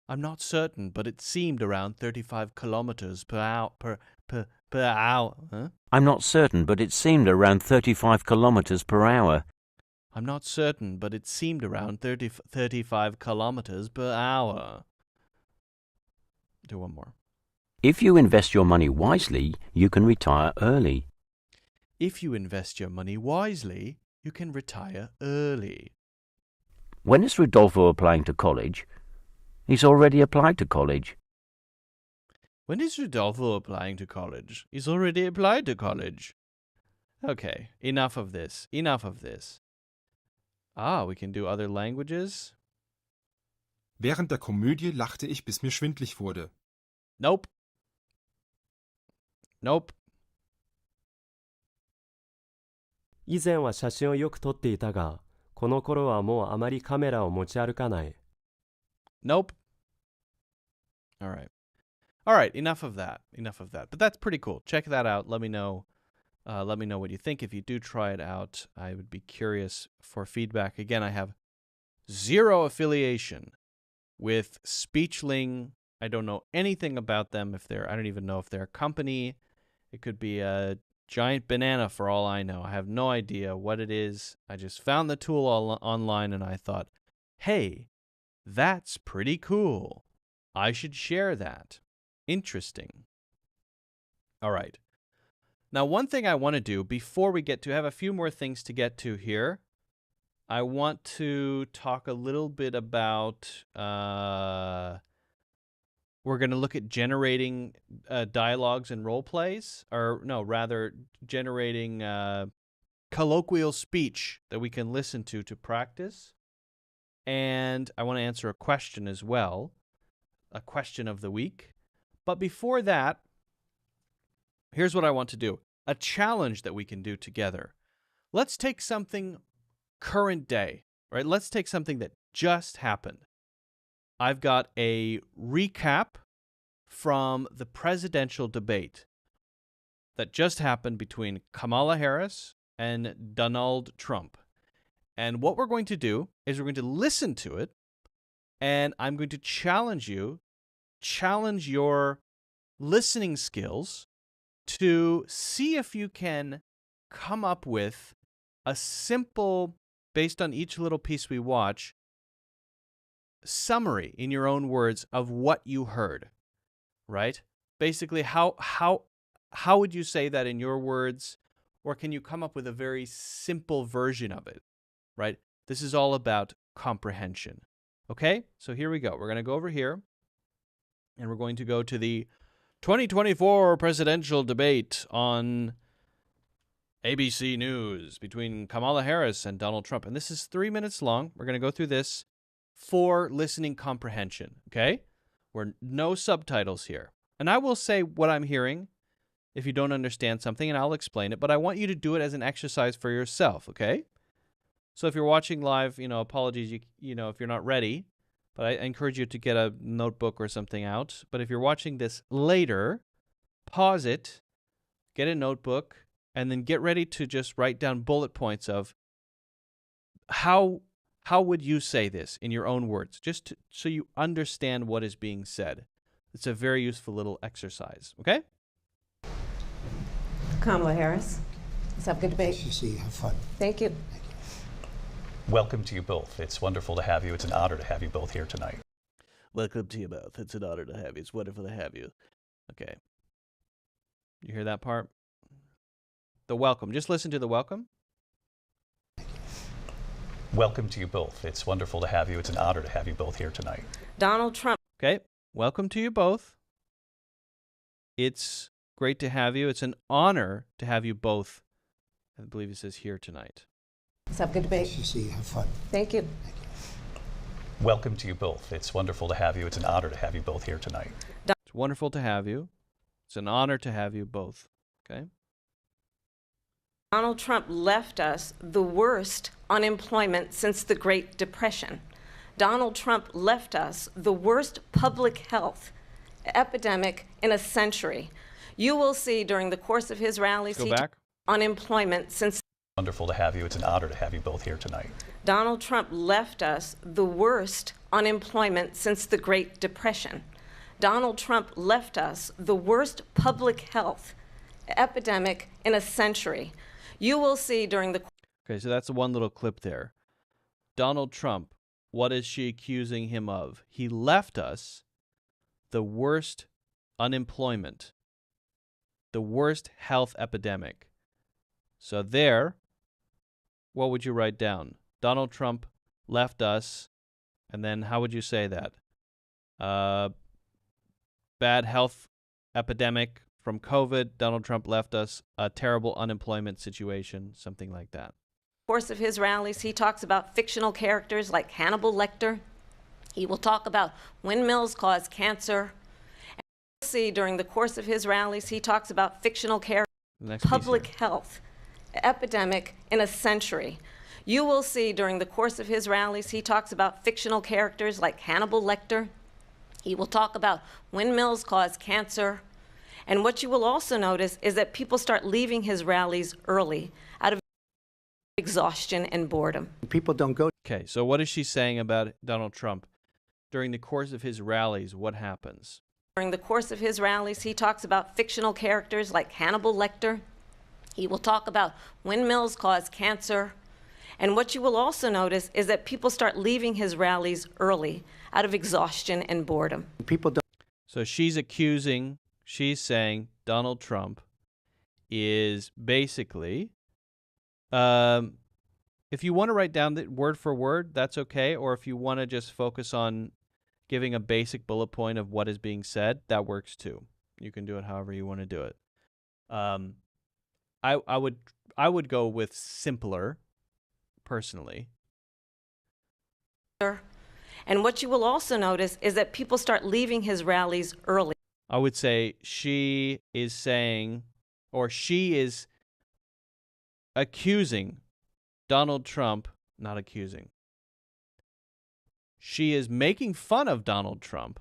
I'm not certain, but it seemed around 35 kilometers per hour. Per hour. Huh? I'm not certain, but it seemed around 35 kilometers per hour. I'm not certain, but it seemed around 35 kilometers per hour. Do one more. If you invest your money wisely, you can retire early. If you invest your money wisely, you can retire early. When is Rodolfo applying to college? He's already applied to college. When is Rodolfo applying to college? He's already applied to college. Okay, enough of this. Enough of this. Ah, we can do other languages. Während der Komödie lachte ich, bis mir schwindlig wurde. Nope. Nope. 以前は写真をよく撮っていたが、この頃はもうあまりカメラを持ち歩かない。Nope. All right. All right, enough of that. Enough of that. But that's pretty cool. Check that out. Let me know what you think. If you do try it out, I would be curious for feedback. Again, I have zero affiliation with Speechling. I don't know anything about them. I don't even know if they're a company. It could be a giant banana for all I know. I have no idea what it is. I just found the tool online and I thought, hey, that's pretty cool. I should share that. Interesting. All right. Now, one thing I want to do before we get to have a few more things to get to here, I want to talk a little bit about, we're going to look at generating dialogues and role plays, or no, rather generating colloquial speech that we can listen to practice. And I want to answer a question as well, a question of the week. But before that, here's what I want to do. A challenge that we can do together. Let's take something current day, right? Let's take something that just happened. I've got a recap from the presidential debate that just happened between Kamala Harris and Donald Trump. And what we're going to do is we're going to listen to it, and I'm going to challenge your listening skills to see if you can come up with a simple, based on each little piece we watch, summary in your own words of what you heard, right? Basically, how would you say that in your words, or can you come up with a very simple version of it, right? This is all about comprehension. Okay, so here we go. We're going to go over here, and we're going to go to the 2024 presidential debate on ABC News between Kamala Harris and Donald Trump. And this is 3 minutes long. We're going to go through this for listening comprehension, okay? We're no subtitles here. And I will say what I'm hearing if you don't understand something, and I'll explain it, but I want you to do it as an exercise for yourself, okay? So if you're watching live, apologies, you know, if you're not ready, but I encourage you to get a notebook or something out. But if you're watching this later, pause it, get a notebook, and then get ready to just write down bullet points of how would you say this in your own words, so you understand what is being said. It's a very useful little exercise, okay? Kamala Harris, let's have a good debate. See you. Have fun. Thank you. Welcome to you both. It's wonderful to have you. It's an honor to have you both here tonight. Welcome to you both. It's an honor to have you. It's wonderful to have you. Okay. You hear that part? The welcome. Just listen to the welcome. Welcome to you both. It's wonderful to have you. It's an honor to have you both here tonight. Donald Trump. Okay. Welcome to you both. It's great to have you. It's an honor to have you both. I believe it says here tonight. Let's have a good debate. See you. Have fun. Thank you. Welcome to you both. It's wonderful to have you. It's an honor to have you both here tonight. It's wonderful to have you. It's an honor to have you both. Okay. Donald Trump left us the worst unemployment since the Great Depression. Donald Trump left us the worst public health epidemic in a century. You will see during the course of his rallies, Go back. Unemployment since Wonderful to have you. It's an honor to have you both here tonight. Donald Trump left us the worst unemployment since the Great Depression. Donald Trump left us the worst public health epidemic in a century. You will see during the... Okay, so that's one little clip there. Donald Trump, what is she accusing him of? He left us the worst unemployment, the worst health epidemic. So there, what would you write down? Donald Trump left us, and then how would you say that? Bad health epidemic from COVID. Donald Trump left us a terrible unemployment situation, something like that. Course of his rallies, he talks about fictional characters like Hannibal Lecter. He will talk about windmills cause cancer. And you'll see during the course of his rallies, he talks about fictional characters, public health epidemic in a century. You will see during the course of his rallies, he talks about fictional characters like Hannibal Lecter. He will talk about windmills cause cancer. And what you will also notice is that people start leaving his rallies early out of exhaustion and boredom. People don't go. Okay, so what is she saying about Donald Trump? During the course of his rallies, what happens? During the course of his rallies, he talks about fictional characters like Hannibal Lecter. He will talk about windmills cause cancer. And what you will also notice is that people start leaving his rallies early out of exhaustion and boredom. People don't. So she's saying Donald Trump is basically, if you want to write down the word for word, that's okay. Or if you want to just focus on giving a basic bullet point of what is being said, that works too. You can do it however you want to do it. I would go with simpler, personally. And what you will also notice is that people start leaving his rallies early. I would say she is saying, or she is accusing Donald Trump, not accusing. She is making fun of Donald Trump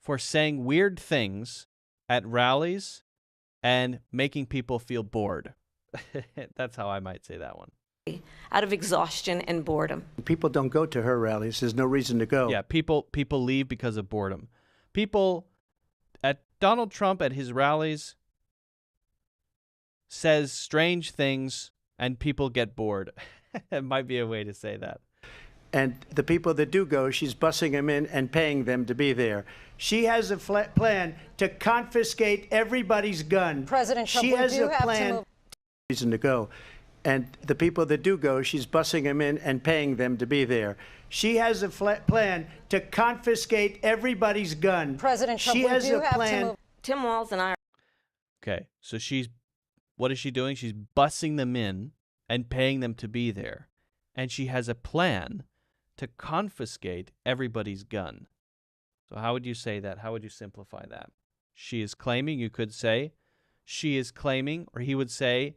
for saying weird things at rallies and making people feel bored. That's how I might say that one. Out of exhaustion and boredom. People don't go to her rallies. There's no reason to go. Yeah, people leave because of boredom. People at Donald Trump at his rallies says strange things and people get bored. It might be a way to say that. And the people that do go, she's bussing them in and paying them to be there. She has a plan to confiscate everybody's gun. President Trump, she has we do a have plan. to move. Reason to go. And the people that do go, she's bussing them in and paying them to be there. She has a plan to confiscate everybody's gun. President Trump, she we has do a have plan. to move. Tim Walz and I. Okay, so what is she doing? She's bussing them in and paying them to be there. And she has a plan to confiscate everybody's gun. So how would you say that? How would you simplify that? She is claiming, you could say, she is claiming, or he would say,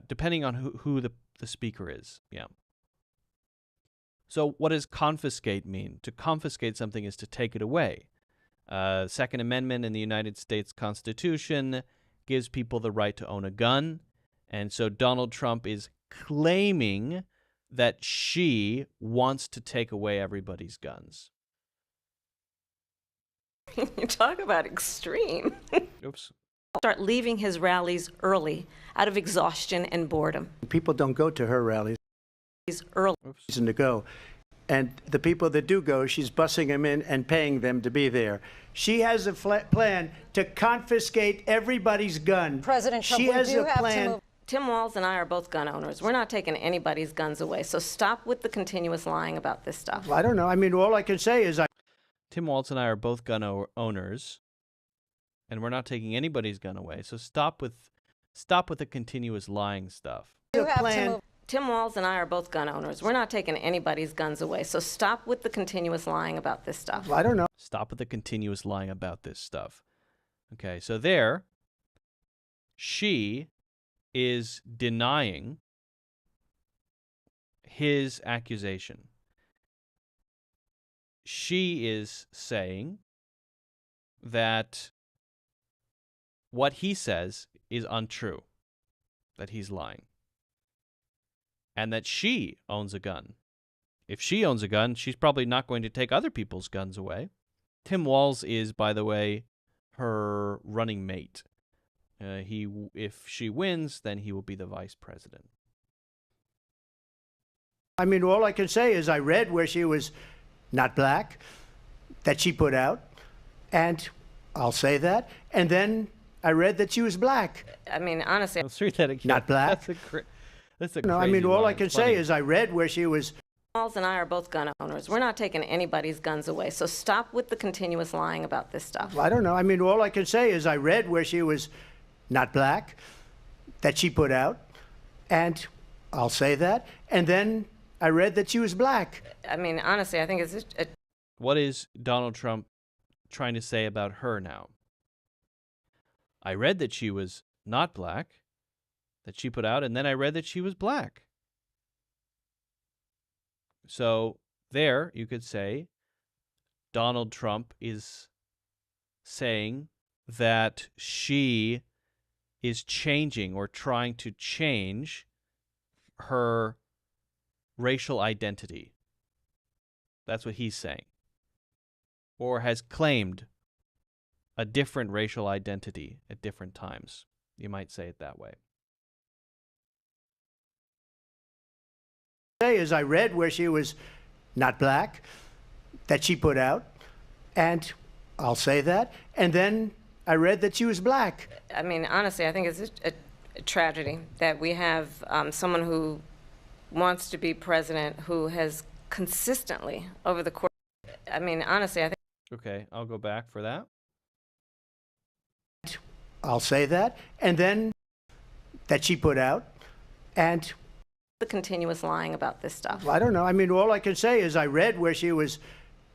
depending on who the speaker is. Yeah. So what does confiscate mean? To confiscate something is to take it away. Second Amendment in the United States Constitution gives people the right to own a gun. And so Donald Trump is claiming that she wants to take away everybody's guns. You talk about extreme. Oops. Start leaving his rallies early out of exhaustion and boredom. People don't go to her rallies. Early. Reason to go. And the people that do go, she's bussing them in and paying them to be there. She has a plan to confiscate everybody's gun. President Trump, she we has do a have plan. to move. Tim Walz and I are both gun owners. We're not taking anybody's guns away. So stop with the continuous lying about this stuff. Well, I don't know. I mean, all I can say is Tim Walz and I are both gun owners, and we're not taking anybody's gun away. So stop with the continuous lying stuff. You have to move. Tim Walz and I are both gun owners. We're not taking anybody's guns away. So stop with the continuous lying about this stuff. Well, I don't know. Stop with the continuous lying about this stuff. Okay, so there, she is denying his accusation. She is saying that what he says is untrue. that he's lying. And that she owns a gun. If she owns a gun, she's probably not going to take other people's guns away. Tim Walz is, by the way, her running mate. If she wins, then he will be the vice president. I mean, all I can say is I read where she was not black, that she put out, and I'll say that. And then I read that she was black. I mean, honestly, Let's read that again. Not black. That's a No, I crazy mean, all line. I can It's funny. say is I read where she was. Walz and I are both gun owners. We're not taking anybody's guns away. So stop with the continuous lying about this stuff. I don't know. I mean, all I can say is I read where she was not black, that she put out, and I'll say that. And then I read that she was black. I mean, honestly, I think it's What is Donald Trump trying to say about her now? I read that she was not black, that she put out, and then I read that she was black. So there, you could say, Donald Trump is saying that she is changing or trying to change her racial identity. That's what he's saying. Or has claimed a different racial identity at different times. You might say it that way. Say is I read where she was not black, that she put out, and I'll say that. And then I read that she was black. I mean, honestly, I think it's a tragedy that we have someone who wants to be president who has consistently over the course. I mean, honestly, I think. Okay, I'll go back for that. I'll say that. And then that she put out, and the continuous lying about this stuff. I don't know. I mean, all I can say is I read where she was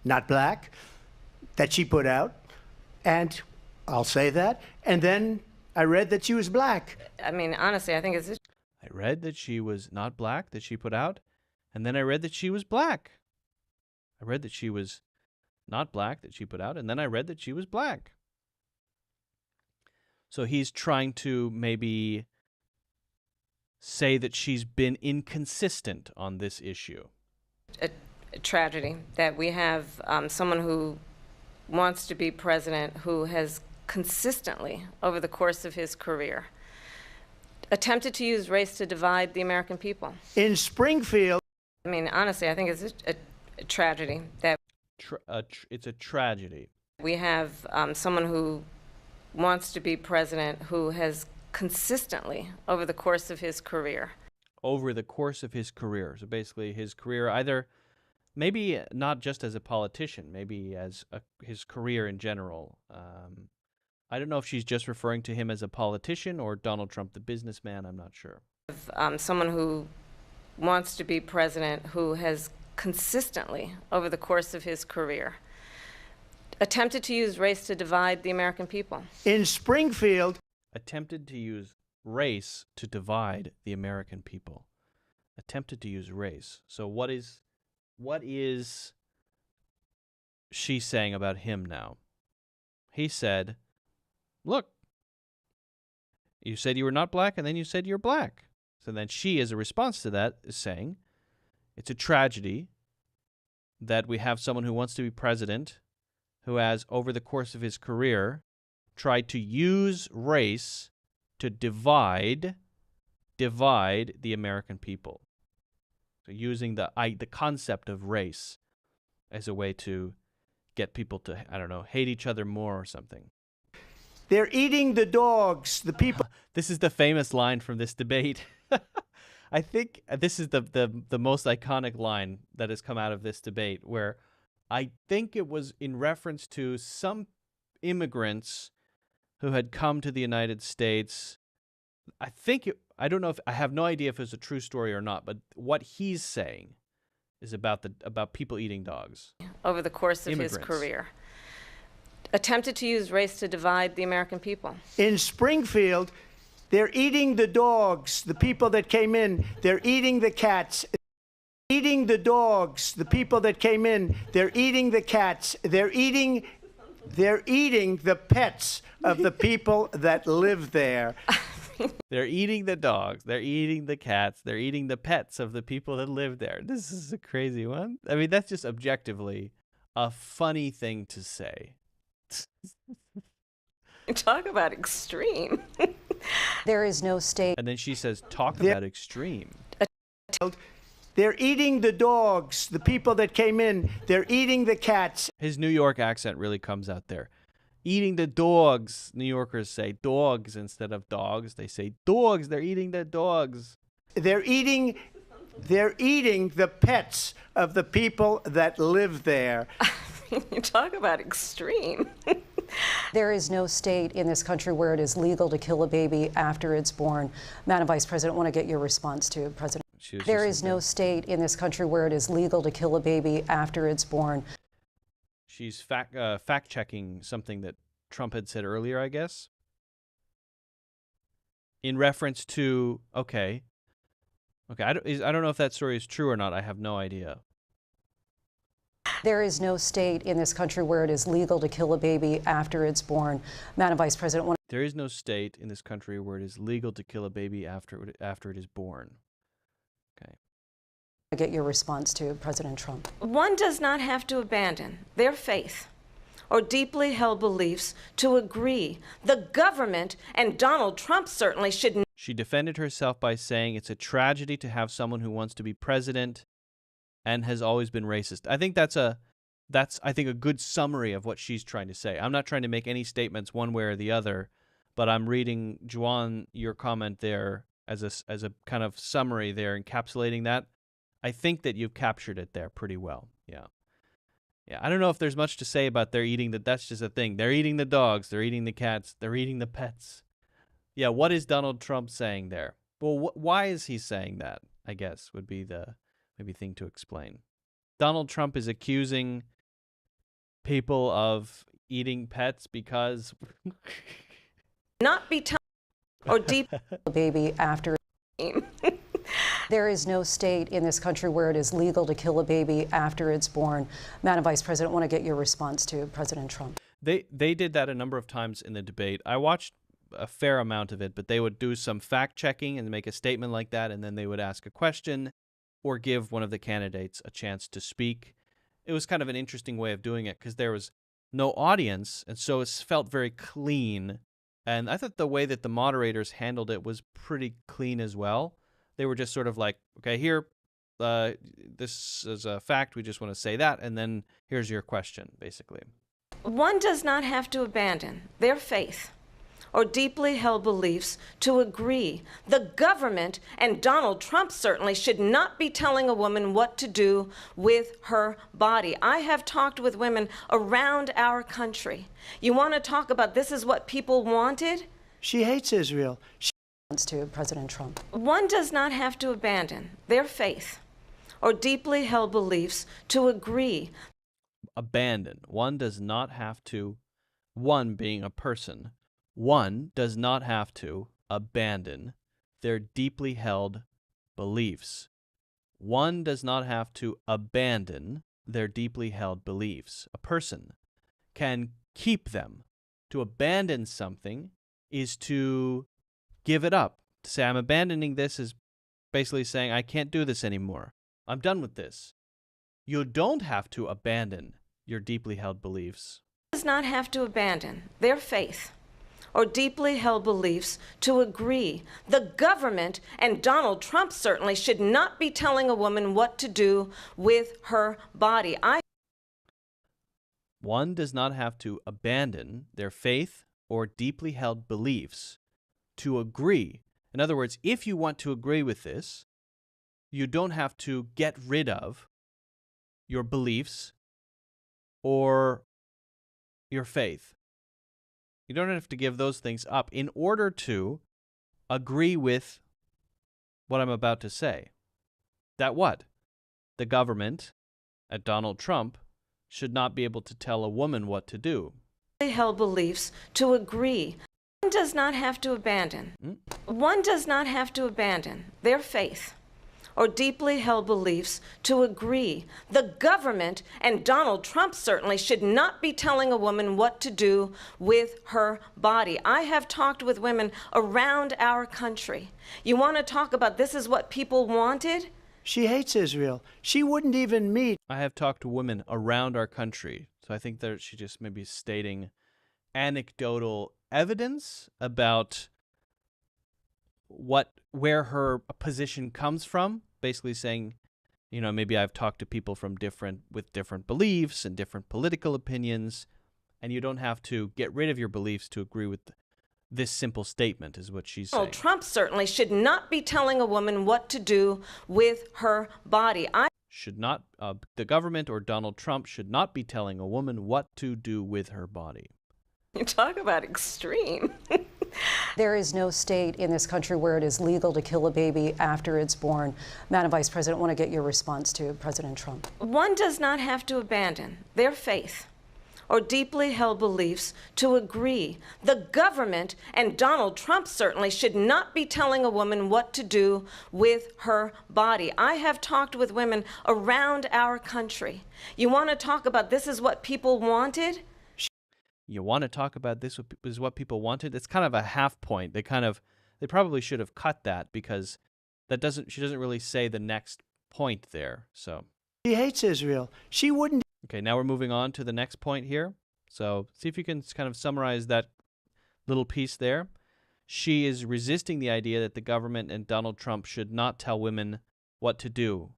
not black, that she put out, and I'll say that. And then I read that she was black. I mean, honestly, I think it's. I read that she was not black, that she put out, and then I read that she was black. I read that she was not black, that she put out, and then I read that she was black. So he's trying to maybe say that she's been inconsistent on this issue. A tragedy that we have someone who wants to be president who has consistently, over the course of his career, attempted to use race to divide the American people. In Springfield. I mean, honestly, I think it's a tragedy that it's a tragedy. we have someone who wants to be president who has consistently, over the course of his career. Over the course of his career. So basically his career, either maybe not just as a politician, maybe as his career in general. I don't know if she's just referring to him as a politician or Donald Trump, the businessman. I'm not sure. Someone who wants to be president who has consistently, over the course of his career, attempted to use race to divide the American people. In Springfield. Attempted to use race to divide the American people. Attempted to use race. So what is she saying about him now? He said, look, you said you were not black, and then you said you're black. So then she, as a response to that, is saying, it's a tragedy that we have someone who wants to be president who has, over the course of his career, tried to use race to divide the American people. So using the concept of race as a way to get people to, I don't know, hate each other more or something. They're eating the dogs, the people. This is the famous line from this debate. I think this is the most iconic line that has come out of this debate, where I think it was in reference to some immigrants who had come to the United States. I don't know if I have no idea if it's a true story or not, but what he's saying is about people eating dogs. Over the course of his career, attempted to use race to divide the American people. In Springfield, they're eating the dogs, the people that came in. They're eating the cats. Eating the dogs, the people that came in. They're eating the cats. They're eating the pets of the people that live there. They're eating the dogs. They're eating the cats. They're eating the pets of the people that live there. This is a crazy one. I mean, that's just objectively a funny thing to say. Talk about extreme. There is no state. And then she says, talk about extreme. They're eating the dogs, the people that came in. They're eating the cats. His New York accent really comes out there. Eating the dogs. New Yorkers say dogs instead of dogs. They say dogs. They're eating the dogs. They're eating the pets of the people that live there. You talk about extreme. There is no state in this country where it is legal to kill a baby after it's born. Madam Vice President, I want to get your response to President. There is no state in this country where it is legal to kill a baby after it's born. She's fact-checking something that Trump had said earlier, I guess. In reference to, okay, I don't know if that story is true or not. I have no idea. There is no state in this country where it is legal to kill a baby after it's born. Madam Vice President, there is no state in this country where it is legal to kill a baby after it is born. Okay. I get your response to President Trump. One does not have to abandon their faith or deeply held beliefs to agree. The government, and Donald Trump certainly should not. She defended herself by saying it's a tragedy to have someone who wants to be president and has always been racist. I think that's a good summary of what she's trying to say. I'm not trying to make any statements one way or the other, but I'm reading, Juan, your comment there as a kind of summary there, encapsulating that. I think that you've captured it there pretty well. Yeah. Yeah, I don't know if there's much to say about they're eating that's just a thing. They're eating the dogs, they're eating the cats, they're eating the pets. Yeah, what is Donald Trump saying there? Well, why is he saying that, I guess, would be the maybe thing to explain. Donald Trump is accusing people of eating pets because not be or deep baby after. There is no state in this country where it is legal to kill a baby after it's born. Madam Vice President, I want to get your response to President Trump. They did that a number of times in the debate. I watched a fair amount of it, but they would do some fact-checking and make a statement like that, and then they would ask a question or give one of the candidates a chance to speak. It was kind of an interesting way of doing it because there was no audience, and so it felt very clean. And I thought the way that the moderators handled it was pretty clean as well. They were just sort of like, okay, here, this is a fact, we just want to say that, and then here's your question, basically. One does not have to abandon their faith or deeply held beliefs to agree. The government, and Donald Trump certainly, should not be telling a woman what to do with her body. I have talked with women around our country. You want to talk about this is what people wanted? She hates Israel. To President Trump. One does not have to abandon their faith or deeply held beliefs to agree. Abandon. One does not have to, one being a person, one does not have to abandon their deeply held beliefs. One does not have to abandon their deeply held beliefs. A person can keep them. To abandon something is to give it up. To say I'm abandoning this is basically saying I can't do this anymore. I'm done with this. You don't have to abandon your deeply held beliefs. Does not have to abandon their faith or deeply held beliefs to agree. The government, and Donald Trump certainly, should not be telling a woman what to do with her body. One does not have to abandon their faith or deeply held beliefs to agree. In other words, if you want to agree with this, you don't have to get rid of your beliefs or your faith. You don't have to give those things up in order to agree with what I'm about to say. That what? The government, at Donald Trump, should not be able to tell a woman what to do. Held beliefs to agree. One does not have to abandon. One does not have to abandon their faith or deeply held beliefs to agree. The government, and Donald Trump certainly, should not be telling a woman what to do with her body. I have talked with women around our country. You want to talk about this is what people wanted? She hates Israel. She wouldn't even meet. I have talked to women around our country. So I think that she just may be stating anecdotal evidence about where her position comes from, basically saying, you know, maybe I've talked to people with different beliefs and different political opinions, and you don't have to get rid of your beliefs to agree with this simple statement, is what she's saying. Donald Trump certainly should not be telling a woman what to do with her body. The government or Donald Trump should not be telling a woman what to do with her body. You talk about extreme. There is no state in this country where it is legal to kill a baby after it's born. Madam Vice President, I want to get your response to President Trump. One does not have to abandon their faith or deeply held beliefs to agree. The government, and Donald Trump certainly, should not be telling a woman what to do with her body. I have talked with women around our country. You want to talk about this is what people wanted? You want to talk about this is what people wanted? It's kind of a half point. They probably should have cut that because she doesn't really say the next point there. So She hates Israel. She wouldn't. Okay, now we're moving on to the next point here. So see if you can kind of summarize that little piece there. She is resisting the idea that the government and Donald Trump should not tell women what to do.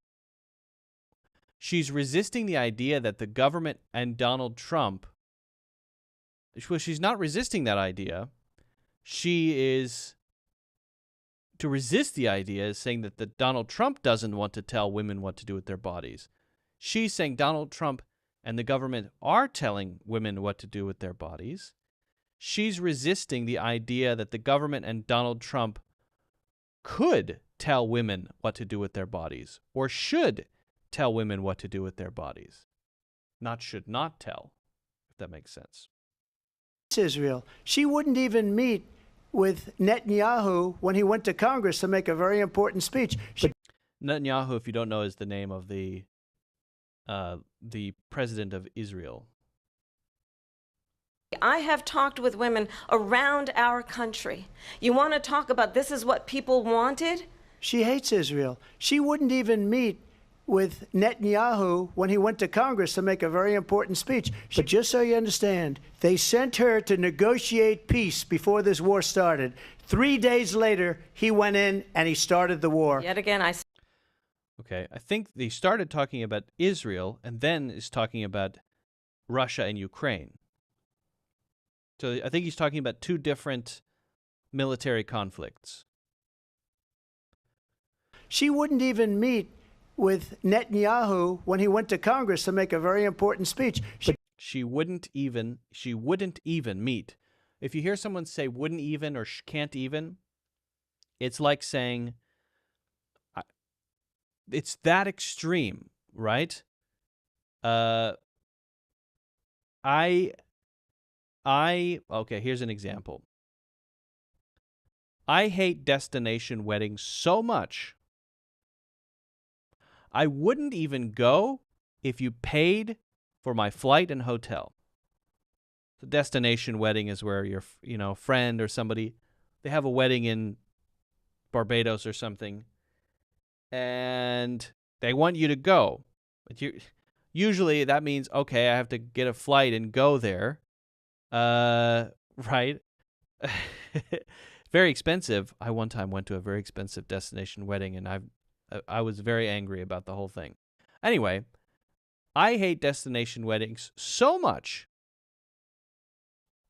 She's resisting the idea that the government and Donald Trump, well, she's not resisting that idea. To resist the idea is saying that Donald Trump doesn't want to tell women what to do with their bodies. She's saying Donald Trump and the government are telling women what to do with their bodies. She's resisting the idea that the government and Donald Trump could tell women what to do with their bodies or should tell women what to do with their bodies. Not should not tell, if that makes sense. Israel. She wouldn't even meet with Netanyahu when he went to Congress to make a very important speech. Netanyahu, if you don't know, is the name of the president of Israel. I have talked with women around our country. You want to talk about this is what people wanted? She hates Israel. She wouldn't even meet with Netanyahu when he went to Congress to make a very important speech. But just so you understand, they sent her to negotiate peace before this war started. 3 days later, he went in and he started the war. Yet again, Okay, I think they started talking about Israel and then is talking about Russia and Ukraine. So I think he's talking about two different military conflicts. She wouldn't even meet with Netanyahu when he went to Congress to make a very important speech. She wouldn't even meet. If you hear someone say wouldn't even or can't even, it's like saying it's that extreme, right? Okay, here's an example. I hate destination weddings so much. I wouldn't even go if you paid for my flight and hotel. The destination wedding is where your, friend or somebody, they have a wedding in Barbados or something, and they want you to go. But usually that means, okay, I have to get a flight and go there. Right? Very expensive. I one time went to a very expensive destination wedding, and I was very angry about the whole thing. Anyway, I hate destination weddings so much,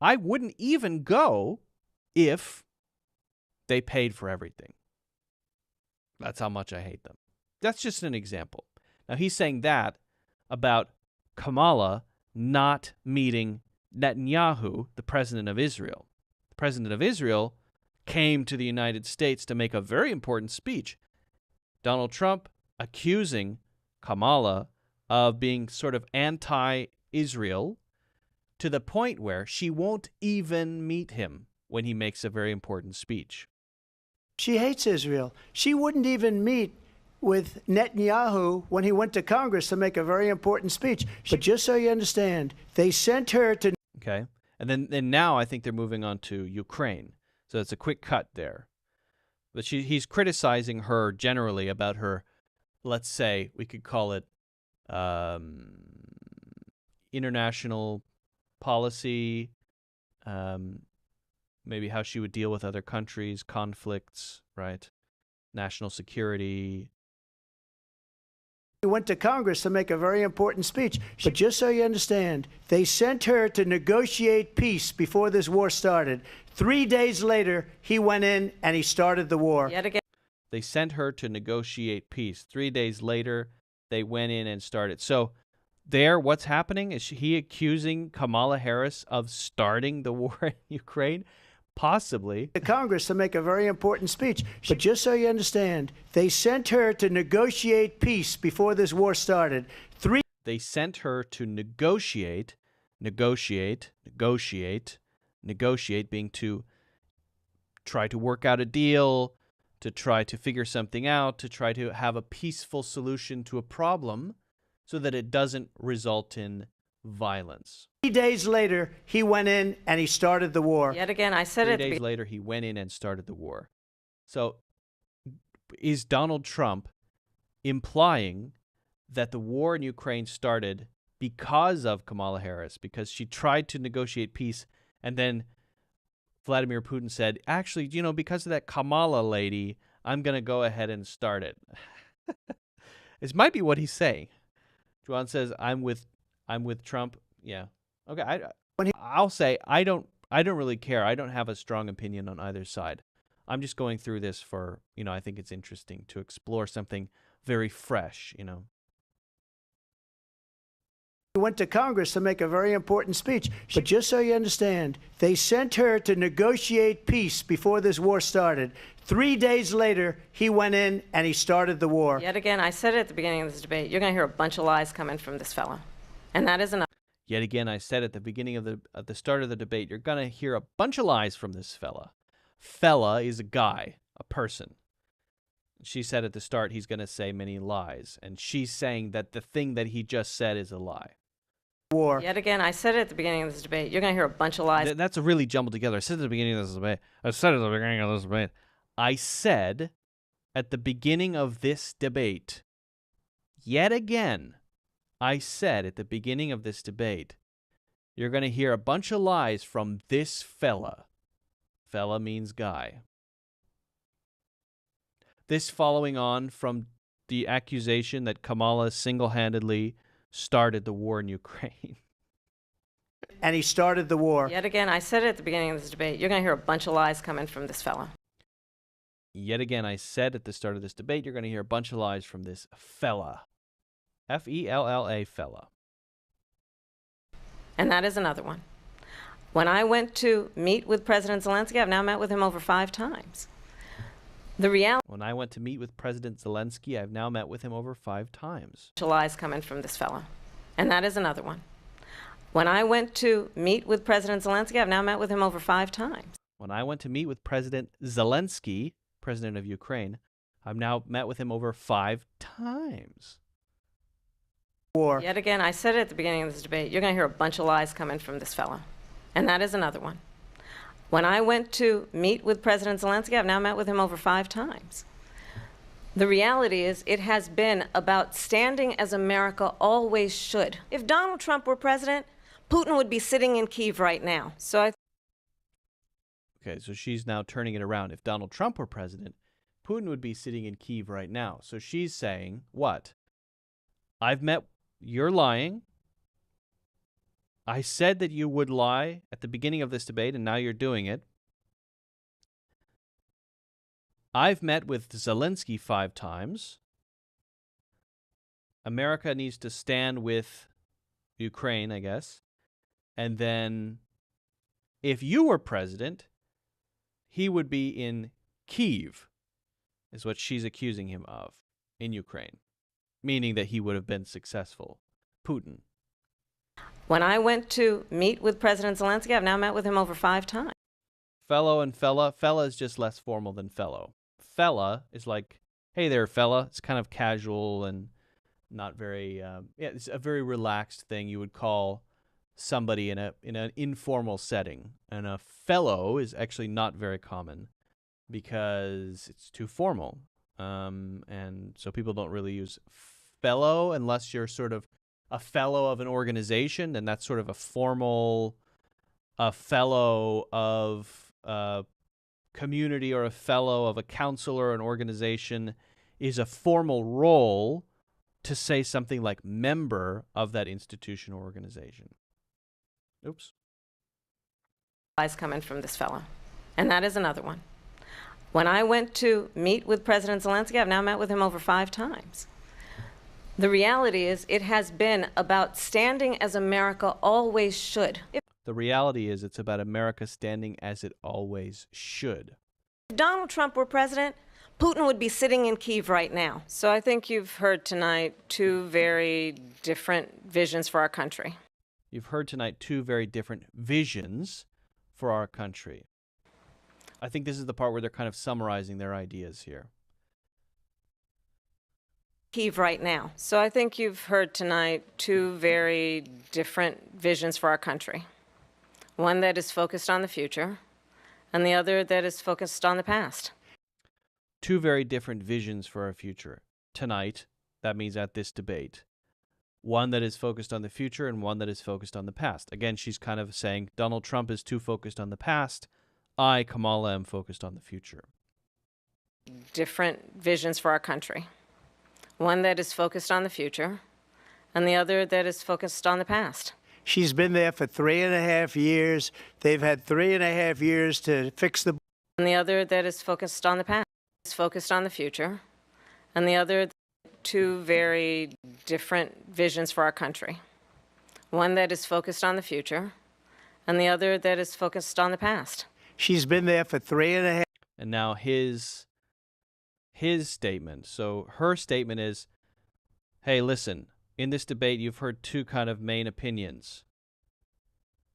I wouldn't even go if they paid for everything. That's how much I hate them. That's just an example. Now, he's saying that about Kamala not meeting Netanyahu, the president of Israel. The president of Israel came to the United States to make a very important speech. Donald Trump accusing Kamala of being sort of anti-Israel to the point where she won't even meet him when he makes a very important speech. She hates Israel. She wouldn't even meet with Netanyahu when he went to Congress to make a very important speech. But just so you understand, they sent her to... Okay. And now I think they're moving on to Ukraine. So it's a quick cut there. But he's criticizing her generally about her, let's say, we could call it international policy, maybe how she would deal with other countries, conflicts, right? National security. He went to Congress to make a very important speech. But just so you understand, they sent her to negotiate peace before this war started. 3 days later, he went in and he started the war. Yet again. They sent her to negotiate peace. 3 days later, they went in and started. So there, what's happening? Is he accusing Kamala Harris of starting the war in Ukraine? Possibly. To Congress to make a very important speech. But just so you understand, they sent her to negotiate peace before this war started. They sent her to negotiate being to try to work out a deal, to try to figure something out, to try to have a peaceful solution to a problem so that it doesn't result in violence. 3 days later, he went in and he started the war. Yet again, I said it. 3 days later, he went in and started the war. So is Donald Trump implying that the war in Ukraine started because of Kamala Harris, because she tried to negotiate peace, and then Vladimir Putin said, actually, because of that Kamala lady, I'm going to go ahead and start it. This might be what he's saying. Juan says, I'm with Trump. Yeah. Okay. I'll say I don't really care. I don't have a strong opinion on either side. I'm just going through this for, I think it's interesting to explore something very fresh, He went to Congress to make a very important speech. But just so you understand, they sent her to negotiate peace before this war started. 3 days later, he went in and he started the war. Yet again, I said it at the beginning of this debate. You're going to hear a bunch of lies coming from this fellow. And that is enough. Yet again, I said at the beginning of the start of the debate, you're going to hear a bunch of lies from this fella. Fella is a guy, a person. She said at the start he's going to say many lies. And she's saying that the thing that he just said is a lie. War. Yet again, I said it at the beginning of this debate. You're going to hear a bunch of lies. That's a really jumbled together. I said at the beginning of this debate. I said at the beginning of this debate. I said at the beginning of this debate. Yet again, I said at the beginning of this debate. You're going to hear a bunch of lies from this fella. Fella means guy. This following on from the accusation that Kamala single-handedly started the war in Ukraine. And he started the war. Yet again, I said it at the beginning of this debate. You're going to hear a bunch of lies coming from this fella. Yet again, I said at the start of this debate, you're going to hear a bunch of lies from this fella. F-E-L-L-A, fella. And that is another one. When I went to meet with President Zelensky, I've now met with him over 5 times. When I went to meet with President Zelensky, I've now met with him over 5 times. Lies coming from this fella. And that is another one. When I went to meet with President Zelensky, I've now met with him over 5 times. When I went to meet with President Zelensky, president of Ukraine, I've now met with him over 5 times. War. Yet again, I said it at the beginning of this debate. You're going to hear a bunch of lies coming from this fella. And that is another one. When I went to meet with President Zelensky, I've now met with him over 5 times. The reality is, it has been about standing as America always should. If Donald Trump were president, Putin would be sitting in Kyiv right now. Okay, so she's now turning it around. If Donald Trump were president, Putin would be sitting in Kyiv right now. So she's saying, what? You're lying. I said that you would lie at the beginning of this debate, and now you're doing it. I've met with Zelensky 5 times. America needs to stand with Ukraine, I guess. And then, if you were president, he would be in Kyiv, is what she's accusing him of, in Ukraine. Meaning that he would have been successful. Putin. When I went to meet with President Zelensky, I've now met with him over 5 times. Fellow and fella. Fella is just less formal than fellow. Fella is like, hey there, fella. It's kind of casual and not very, it's a very relaxed thing you would call somebody in an informal setting. And a fellow is actually not very common because it's too formal. And so people don't really use fellow unless you're sort of a fellow of an organization, and that's sort of a fellow of a community or a fellow of a council or an organization is a formal role to say something like member of that institution or organization. Oops. Advice coming from this fellow, and that is another one. When I went to meet with President Zelensky, I've now met with him over 5 times. The reality is it has been about standing as America always should. The reality is it's about America standing as it always should. If Donald Trump were president, Putin would be sitting in Kyiv right now. So I think you've heard tonight 2 very different visions for our country. You've heard tonight 2 very different visions for our country. I think this is the part where they're kind of summarizing their ideas here. Kyiv right now. So I think you've heard tonight 2 very different visions for our country. One that is focused on the future, and the other that is focused on the past. 2 very different visions for our future. Tonight, that means at this debate. One that is focused on the future and one that is focused on the past. Again, she's kind of saying Donald Trump is too focused on the past. I, Kamala, am focused on the future. Different visions for our country. One that is focused on the future, and the other that is focused on the past. She's been there for 3.5 years. They've had 3.5 years to fix the... And the other that is focused on the past. Is focused on the future, and the other 2 very different visions for our country. One that is focused on the future, and the other that is focused on the past. She's been there for 3.5... And now his statement. So her statement is, hey, listen, in this debate, you've heard 2 kind of main opinions.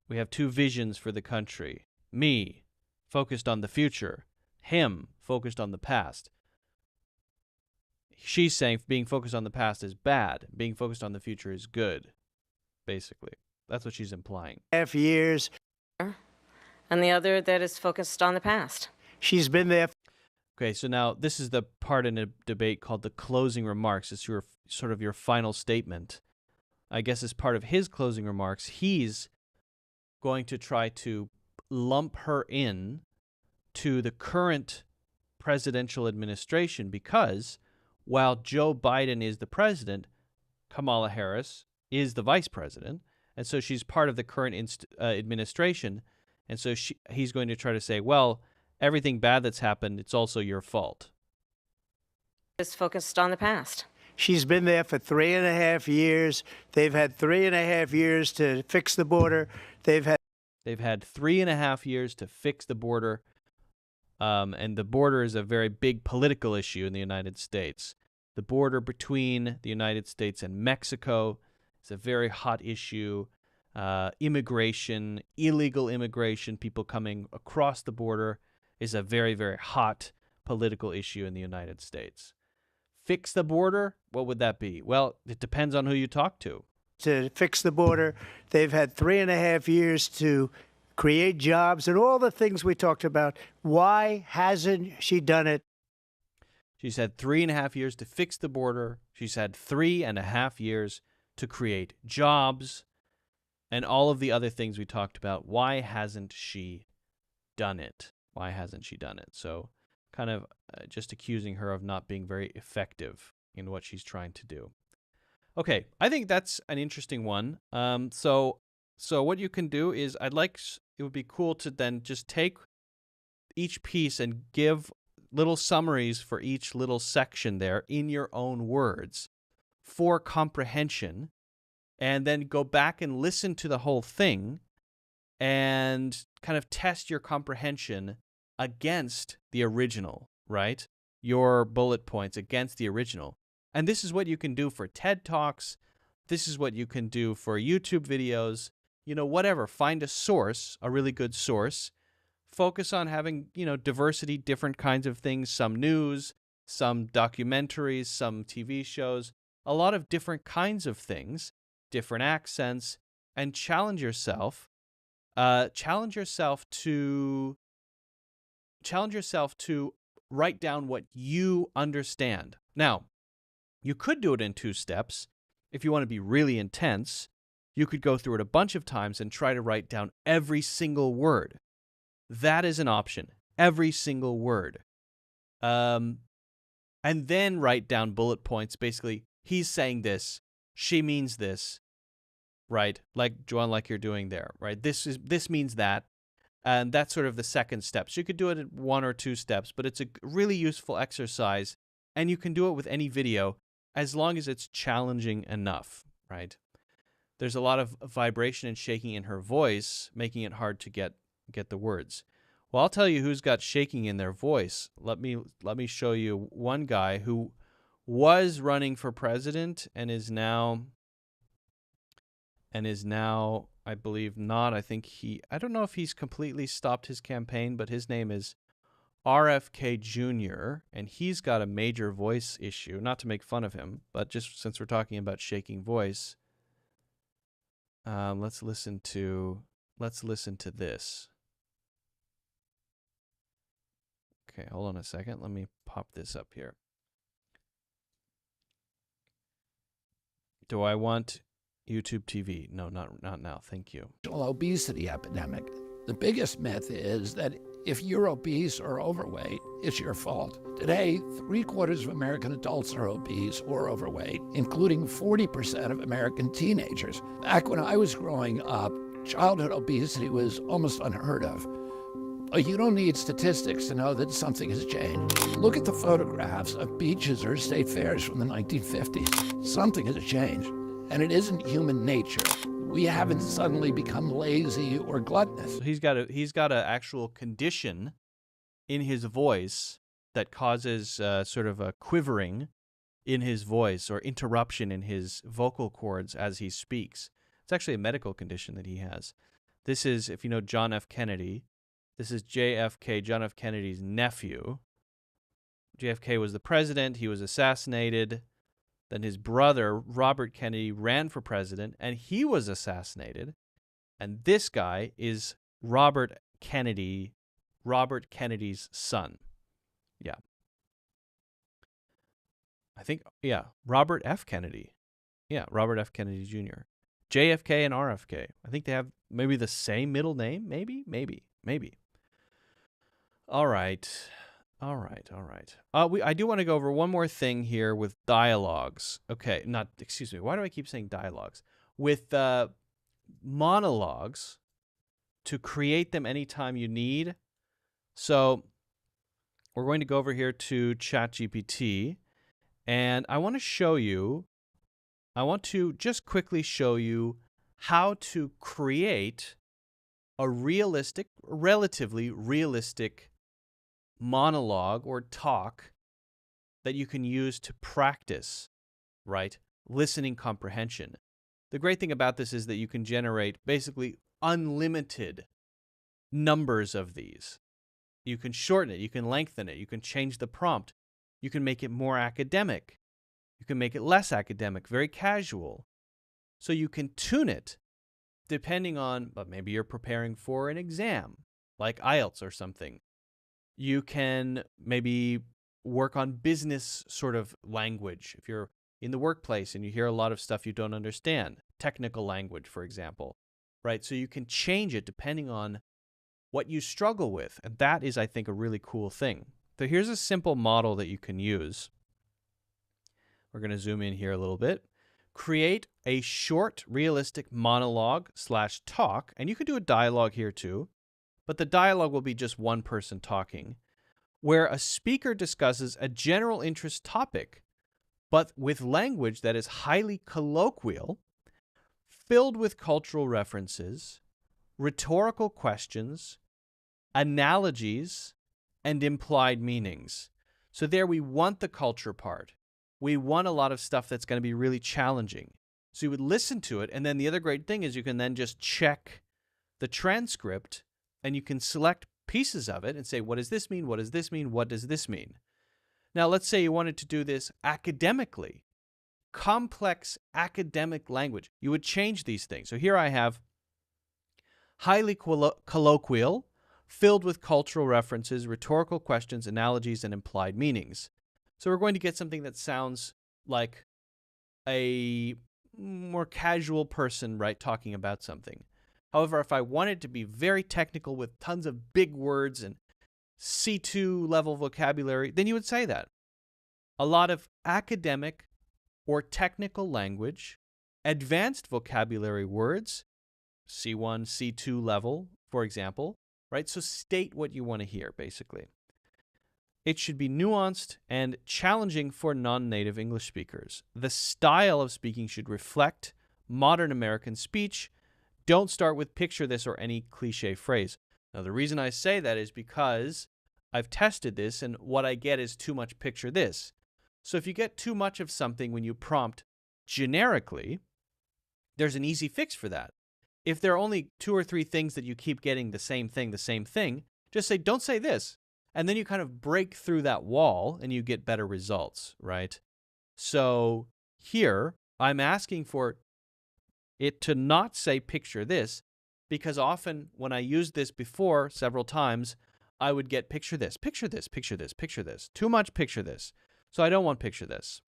We have 2 visions for the country. Me, focused on the future. Him, focused on the past. She's saying being focused on the past is bad. Being focused on the future is good, basically. That's what she's implying. 3.5 years. And the other that is focused on the past. She's been there. Okay, so now this is the part in a debate called the closing remarks. It's your sort of your final statement. I guess as part of his closing remarks, he's going to try to lump her in to the current presidential administration because while Joe Biden is the president, Kamala Harris is the vice president, and so she's part of the current administration, and so he's going to try to say, well, everything bad that's happened, it's also your fault. Is focused on the past. She's been there for 3.5 years. They've had 3.5 years to fix the border. They've had 3.5 years to fix the border. And the border is a very big political issue in the United States. The border between the United States and Mexico is a very hot issue. Immigration, illegal immigration, people coming across the border is a very, very hot political issue in the United States. Fix the border? What would that be? Well, it depends on who you talk to. To fix the border. They've had 3.5 years to create jobs and all the things we talked about. Why hasn't she done it? She's had 3.5 years to fix the border. She's had 3.5 years to create jobs and all of the other things we talked about. Why hasn't she done it? Why hasn't she done it? So kind of just accusing her of not being very effective in what she's trying to do. Okay, I think that's an interesting one. So what you can do is it would be cool to then just take each piece and give little summaries for each little section there in your own words for comprehension, and then go back and listen to the whole thing and kind of test your comprehension against the original, right? Your bullet points against the original. And this is what you can do for TED Talks. This is what you can do for YouTube videos. Whatever. Find a source, a really good source. Focus on having, diversity, different kinds of things, some news, some documentaries, some TV shows, a lot of different kinds of things, different accents, and challenge yourself to write down what you understand. Now, you could do it in 2 steps. If you want to be really intense, you could go through it a bunch of times and try to write down every single word. That is an option. Every single word. And then write down bullet points. Basically, he's saying this, she means this, right? Like Joanne, like you're doing there, right? This means that. And that's sort of the second step. So you could do it in 1 or 2 steps, but it's a really useful exercise. And you can do it with any video as long as it's challenging enough, right? There's a lot of vibration and shaking in her voice, making it hard to get the words. Well, I'll tell you who's got shaking in their voice. Let me show you one guy who was running for president and is now, I believe not. I don't know if he's completely stopped his campaign, but his name is RFK Jr., and he's got a major voice issue. Not to make fun of him, but just since we're talking about shaking voice, let's listen to this. Okay, hold on a second. Let me pop this up here. Do I want YouTube TV? No, not now. Thank you. Obesity epidemic. The biggest myth is that if you're obese or overweight, it's your fault. Today, 3/4 of American adults are obese or overweight, including 40% of American teenagers. Back when I was growing up, childhood obesity was almost unheard of. But you don't need statistics to know that something has changed. Look at the photographs of beaches or state fairs from the 1950s. Something has changed, and it isn't human nature. We haven't suddenly become lazy or gluttonous. He's got a actual condition in his voice that causes sort of a quivering in his voice or interruption in his vocal cords as he speaks. It's actually a medical condition that he has. This is, if you know John F. Kennedy, this is JFK, John F. Kennedy's nephew. JFK was the president. He was assassinated. Then his brother, Robert Kennedy, ran for president, and he was assassinated. And this guy is Robert Kennedy's son. Yeah. Robert F. Kennedy. Yeah, Robert F. Kennedy Jr. JFK and RFK. I think they have maybe the same middle name. Maybe. All right. I do want to go over one more thing here with dialogues. Okay, why do I keep saying dialogues? With monologues, to create them anytime you need. So we're going to go over here to ChatGPT, and I want to just quickly show you how to create a relatively realistic monologue or talk that you can use to practice, right? Listening comprehension. The great thing about this is that you can generate basically unlimited numbers of these. You can shorten it, you can lengthen it, you can change the prompt, you can make it more academic, you can make it less academic, very casual. So you can tune it depending on, but maybe you're preparing for an exam, like IELTS or something. You can maybe work on business sort of language. If you're in the workplace and you hear a lot of stuff you don't understand, technical language, for example, right? So you can change it depending on what you struggle with. And that is, I think, a really cool thing. So here's a simple model that you can use. We're going to zoom in here a little bit. Create a short, realistic monologue/talk, and you can do a dialogue here too, but the dialogue will be just one person talking, where a speaker discusses a general interest topic, but with language that is highly colloquial, filled with cultural references, rhetorical questions, analogies, and implied meanings. So there we want the culture part. We want a lot of stuff that's going to be really challenging. So you would listen to it, and then the other great thing is you can then just check the transcript, and you can select pieces of it and say, what does this mean? What does this mean? What does this mean? Now, let's say you wanted to do this academically, complex academic language. You would change these things. So here I have highly colloquial, filled with cultural references, rhetorical questions, analogies, and implied meanings. So we're going to get something that sounds like a more casual person, right, talking about something. However, if I wanted to be very technical with tons of big words and C2 level vocabulary, then you would say that. A lot of academic or technical language, advanced vocabulary words, C1, C2 level, for example, right? So state what you want to hear, basically. It should be nuanced and challenging for non-native English speakers. The style of speaking should reflect modern American speech. Don't start with picture this or any cliche phrase. Now, the reason I say that is because I've tested this, and what I get is too much picture this. So if you get too much of something when you prompt generically, there's an easy fix for that. If there are only 2 or 3 things that you keep getting the same thing, just say, don't say this. And then you kind of break through that wall and you get better results, right? So here, I'm asking for it to not say picture this, because often when I used this before several times, I would get picture this, picture this, picture this, picture this. Too much picture this. So I don't want picture this.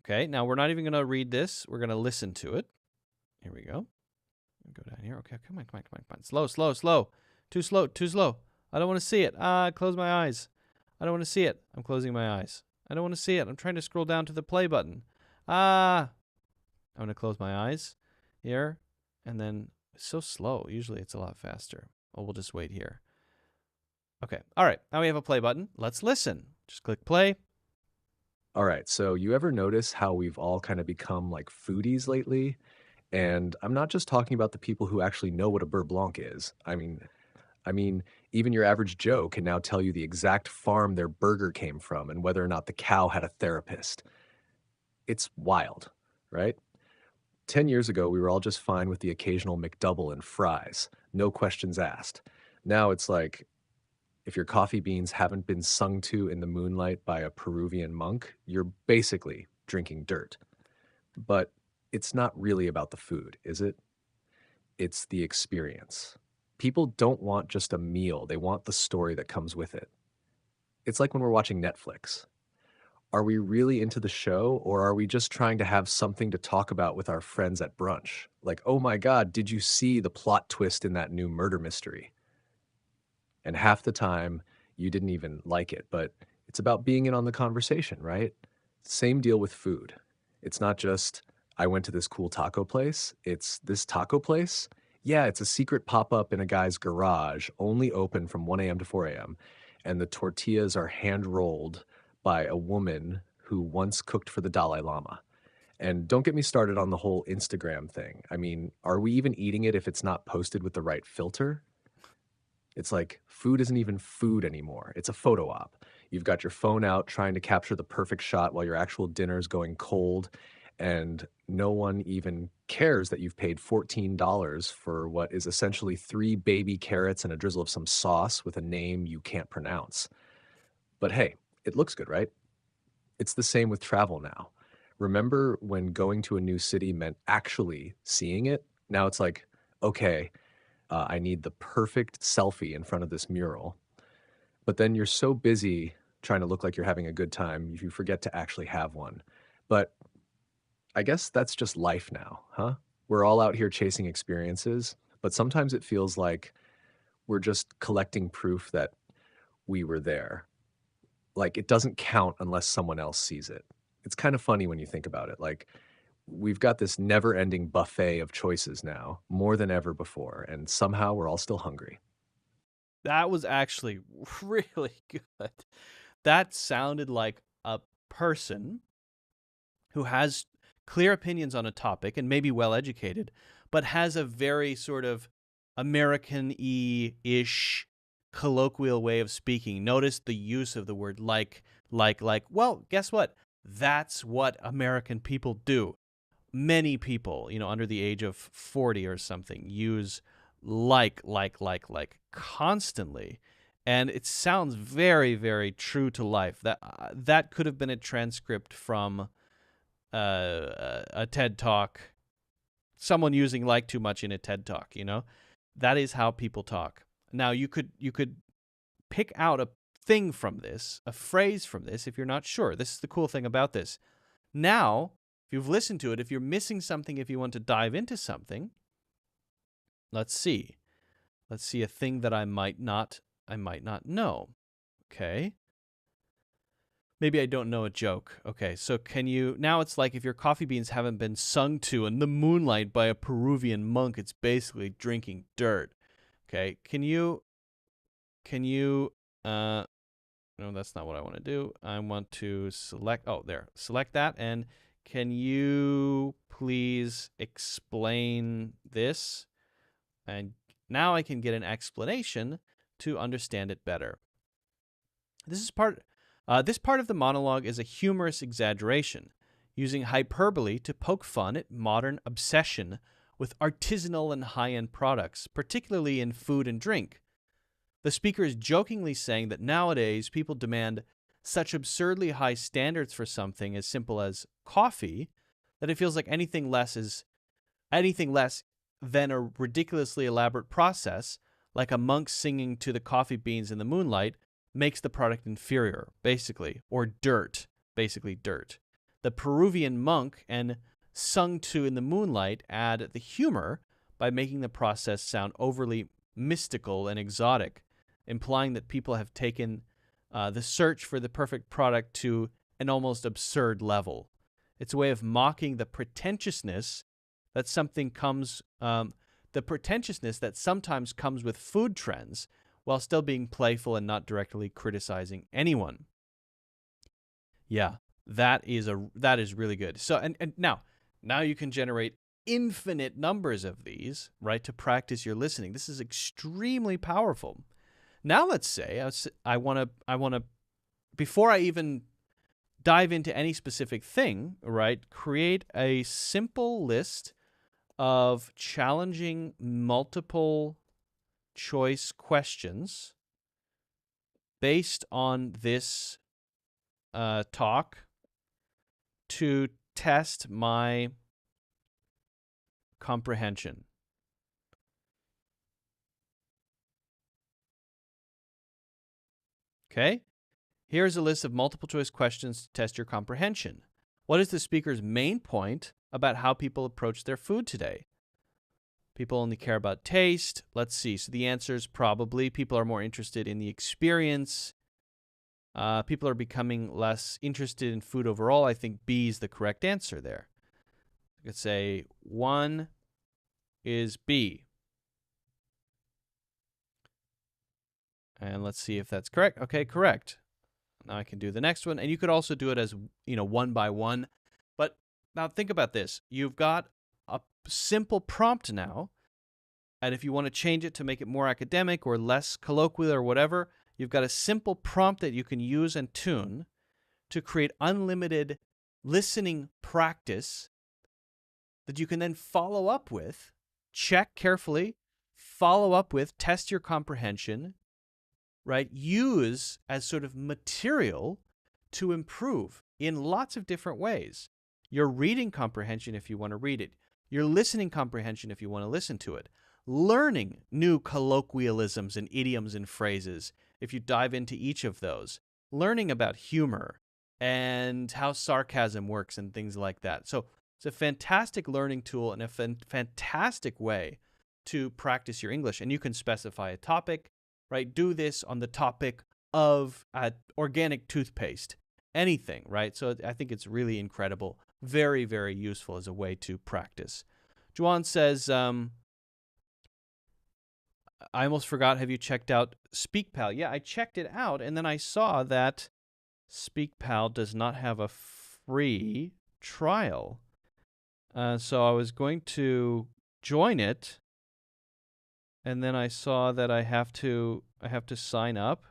Okay, now we're not even going to read this. We're going to listen to it. Here we go. Go down here. Okay, come on. Slow. Too slow. I don't want to see it. Close my eyes. I don't want to see it. I'm closing my eyes. I don't want to see it. I'm trying to scroll down to the play button. I'm going to close my eyes here. And then it's so slow. Usually it's a lot faster. Oh, we'll just wait here. Okay. All right. Now we have a play button. Let's listen. Just click play. All right, so you ever notice how we've all kind of become like foodies lately? And I'm not just talking about the people who actually know what a beurre blanc is. I mean, even your average Joe can now tell you the exact farm their burger came from and whether or not the cow had a therapist. It's wild, right? 10 years ago, we were all just fine with the occasional McDouble and fries. No questions asked. Now it's like, if your coffee beans haven't been sung to in the moonlight by a Peruvian monk, you're basically drinking dirt. But it's not really about the food, is it? It's the experience. People don't want just a meal. They want the story that comes with it. It's like when we're watching Netflix. Are we really into the show, or are we just trying to have something to talk about with our friends at brunch? Like, oh my God, did you see the plot twist in that new murder mystery? And half the time, you didn't even like it, but it's about being in on the conversation, right? Same deal with food. It's not just, I went to this cool taco place. It's this taco place. Yeah, it's a secret pop-up in a guy's garage, only open from 1 a.m. to 4 a.m. And the tortillas are hand-rolled by a woman who once cooked for the Dalai Lama. And don't get me started on the whole Instagram thing. I mean, are we even eating it if it's not posted with the right filter? It's like food isn't even food anymore. It's a photo op. You've got your phone out trying to capture the perfect shot while your actual dinner's going cold, and no one even cares that you've paid $14 for what is essentially 3 baby carrots and a drizzle of some sauce with a name you can't pronounce. But hey, it looks good, right? It's the same with travel now. Remember when going to a new city meant actually seeing it? Now it's like, okay, I need the perfect selfie in front of this mural. But then you're so busy trying to look like you're having a good time, you forget to actually have one. But I guess that's just life now, huh? We're all out here chasing experiences, but sometimes it feels like we're just collecting proof that we were there. Like, it doesn't count unless someone else sees it. It's kind of funny when you think about it. Like, we've got this never-ending buffet of choices now, more than ever before, and somehow we're all still hungry. That was actually really good. That sounded like a person who has clear opinions on a topic and maybe well-educated, but has a very sort of American-y-ish colloquial way of speaking. Notice the use of the word like. Well, guess what? That's what American people do. many people, under the age of 40 or something, use like constantly. And it sounds very, very true to life. That could have been a transcript from a TED Talk, someone using like too much in a TED Talk, That is how people talk. Now, you could pick out a thing from this, a phrase from this, if you're not sure. This is the cool thing about this. Now, if you've listened to it, if you're missing something, if you want to dive into something, let's see. Let's see a thing that I might not know. Okay. Maybe I don't know a joke. Okay, so now it's like if your coffee beans haven't been sung to in the moonlight by a Peruvian monk, it's basically drinking dirt. Okay, no, that's not what I want to do. I want to select, select that, and can you please explain this? And now I can get an explanation to understand it better. This part of the monologue is a humorous exaggeration, using hyperbole to poke fun at modern obsession with artisanal and high-end products, particularly in food and drink. The speaker is jokingly saying that nowadays people demand such absurdly high standards for something as simple as coffee that it feels like anything less than a ridiculously elaborate process, like a monk singing to the coffee beans in the moonlight, makes the product inferior, basically, or dirt, basically dirt. The Peruvian monk and sung to in the moonlight add the humor by making the process sound overly mystical and exotic, implying that people have taken the search for the perfect product to an almost absurd level. It's a way of mocking the pretentiousness that sometimes comes with food trends, while still being playful and not directly criticizing anyone. Yeah, that is really good. So and now you can generate infinite numbers of these, right, to practice your listening. This is extremely powerful. Now let's say I want to before I even dive into any specific thing, right, create a simple list of challenging multiple choice questions based on this talk to test my comprehension. Okay, here's a list of multiple choice questions to test your comprehension. What is the speaker's main point about how people approach their food today? People only care about taste. Let's see. So the answer is probably people are more interested in the experience. People are becoming less interested in food overall. I think B is the correct answer there. I could say 1 is B. And let's see if that's correct. Okay, correct. Now I can do the next one. And you could also do it as, one by one. But now think about this. You've got a simple prompt now. And if you want to change it to make it more academic or less colloquial or whatever, you've got a simple prompt that you can use and tune to create unlimited listening practice that you can then follow up with, check carefully, follow up with, test your comprehension, right? Use as sort of material to improve in lots of different ways. Your reading comprehension if you want to read it, your listening comprehension if you want to listen to it, learning new colloquialisms and idioms and phrases if you dive into each of those, learning about humor and how sarcasm works and things like that. So it's a fantastic learning tool and a fantastic way to practice your English. And you can specify a topic, right? Do this on the topic of organic toothpaste, anything, right? So I think it's really incredible. Very, very useful as a way to practice. Juan says, I almost forgot, have you checked out SpeakPal? Yeah, I checked it out, and then I saw that SpeakPal does not have a free trial. So I was going to join it, and then I saw that I have to sign up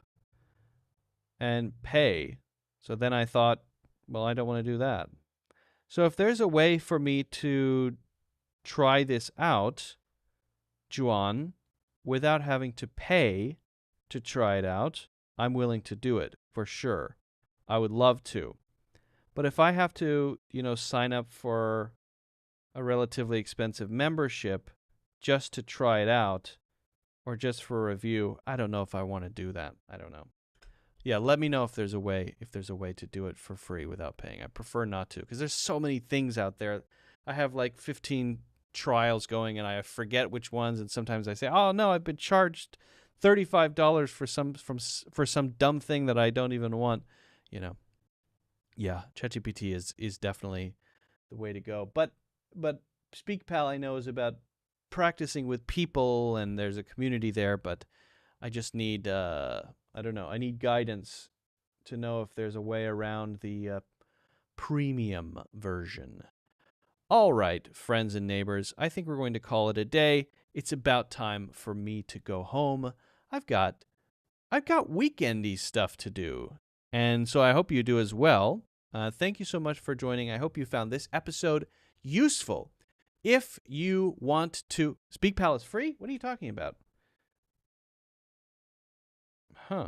and pay. So then I thought, well, I don't want to do that. So if there's a way for me to try this out, Juan, without having to pay to try it out, I'm willing to do it for sure. I would love to. But if I have to, sign up for a relatively expensive membership just to try it out or just for a review, I don't know if I want to do that. I don't know. Yeah, let me know if there's a way to do it for free without paying. I prefer not to because there's so many things out there. I have like 15 trials going and I forget which ones, and sometimes I say, "Oh no, I've been charged $35 for some dumb thing that I don't even want." Yeah, ChatGPT is definitely the way to go. But SpeakPal I know is about practicing with people and there's a community there, but I just need I don't know. I need guidance to know if there's a way around the premium version. All right, friends and neighbors, I think we're going to call it a day. It's about time for me to go home. I've got weekendy stuff to do, and so I hope you do as well. Thank you so much for joining. I hope you found this episode useful. If you want to... SpeakPal is free? What are you talking about? Huh.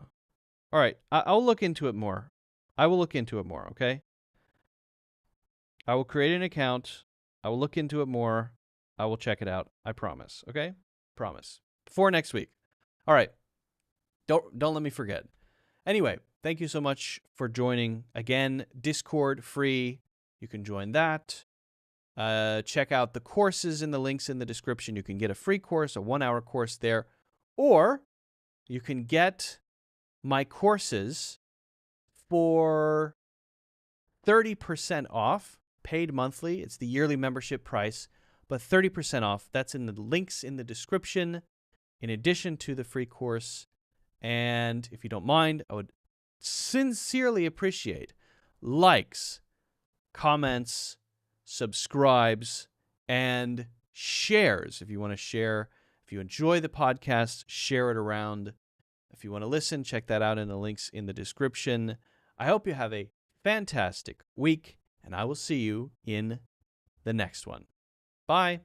All right. I'll look into it more. I will look into it more, okay? I will create an account. I will look into it more. I will check it out. I promise, okay? Promise. Before next week. All right. Don't let me forget. Anyway, thank you so much for joining. Again, Discord free. You can join that. Check out the courses in the links in the description. You can get a free course, a 1-hour course there, or you can get my courses for 30% off, paid monthly. It's the yearly membership price, but 30% off. That's in the links in the description, in addition to the free course. And if you don't mind, I would sincerely appreciate likes, comments, subscribes, and shares. If you want to share, if you enjoy the podcast, share it around. If you want to listen, check that out in the links in the description. I hope you have a fantastic week, and I will see you in the next one. Bye.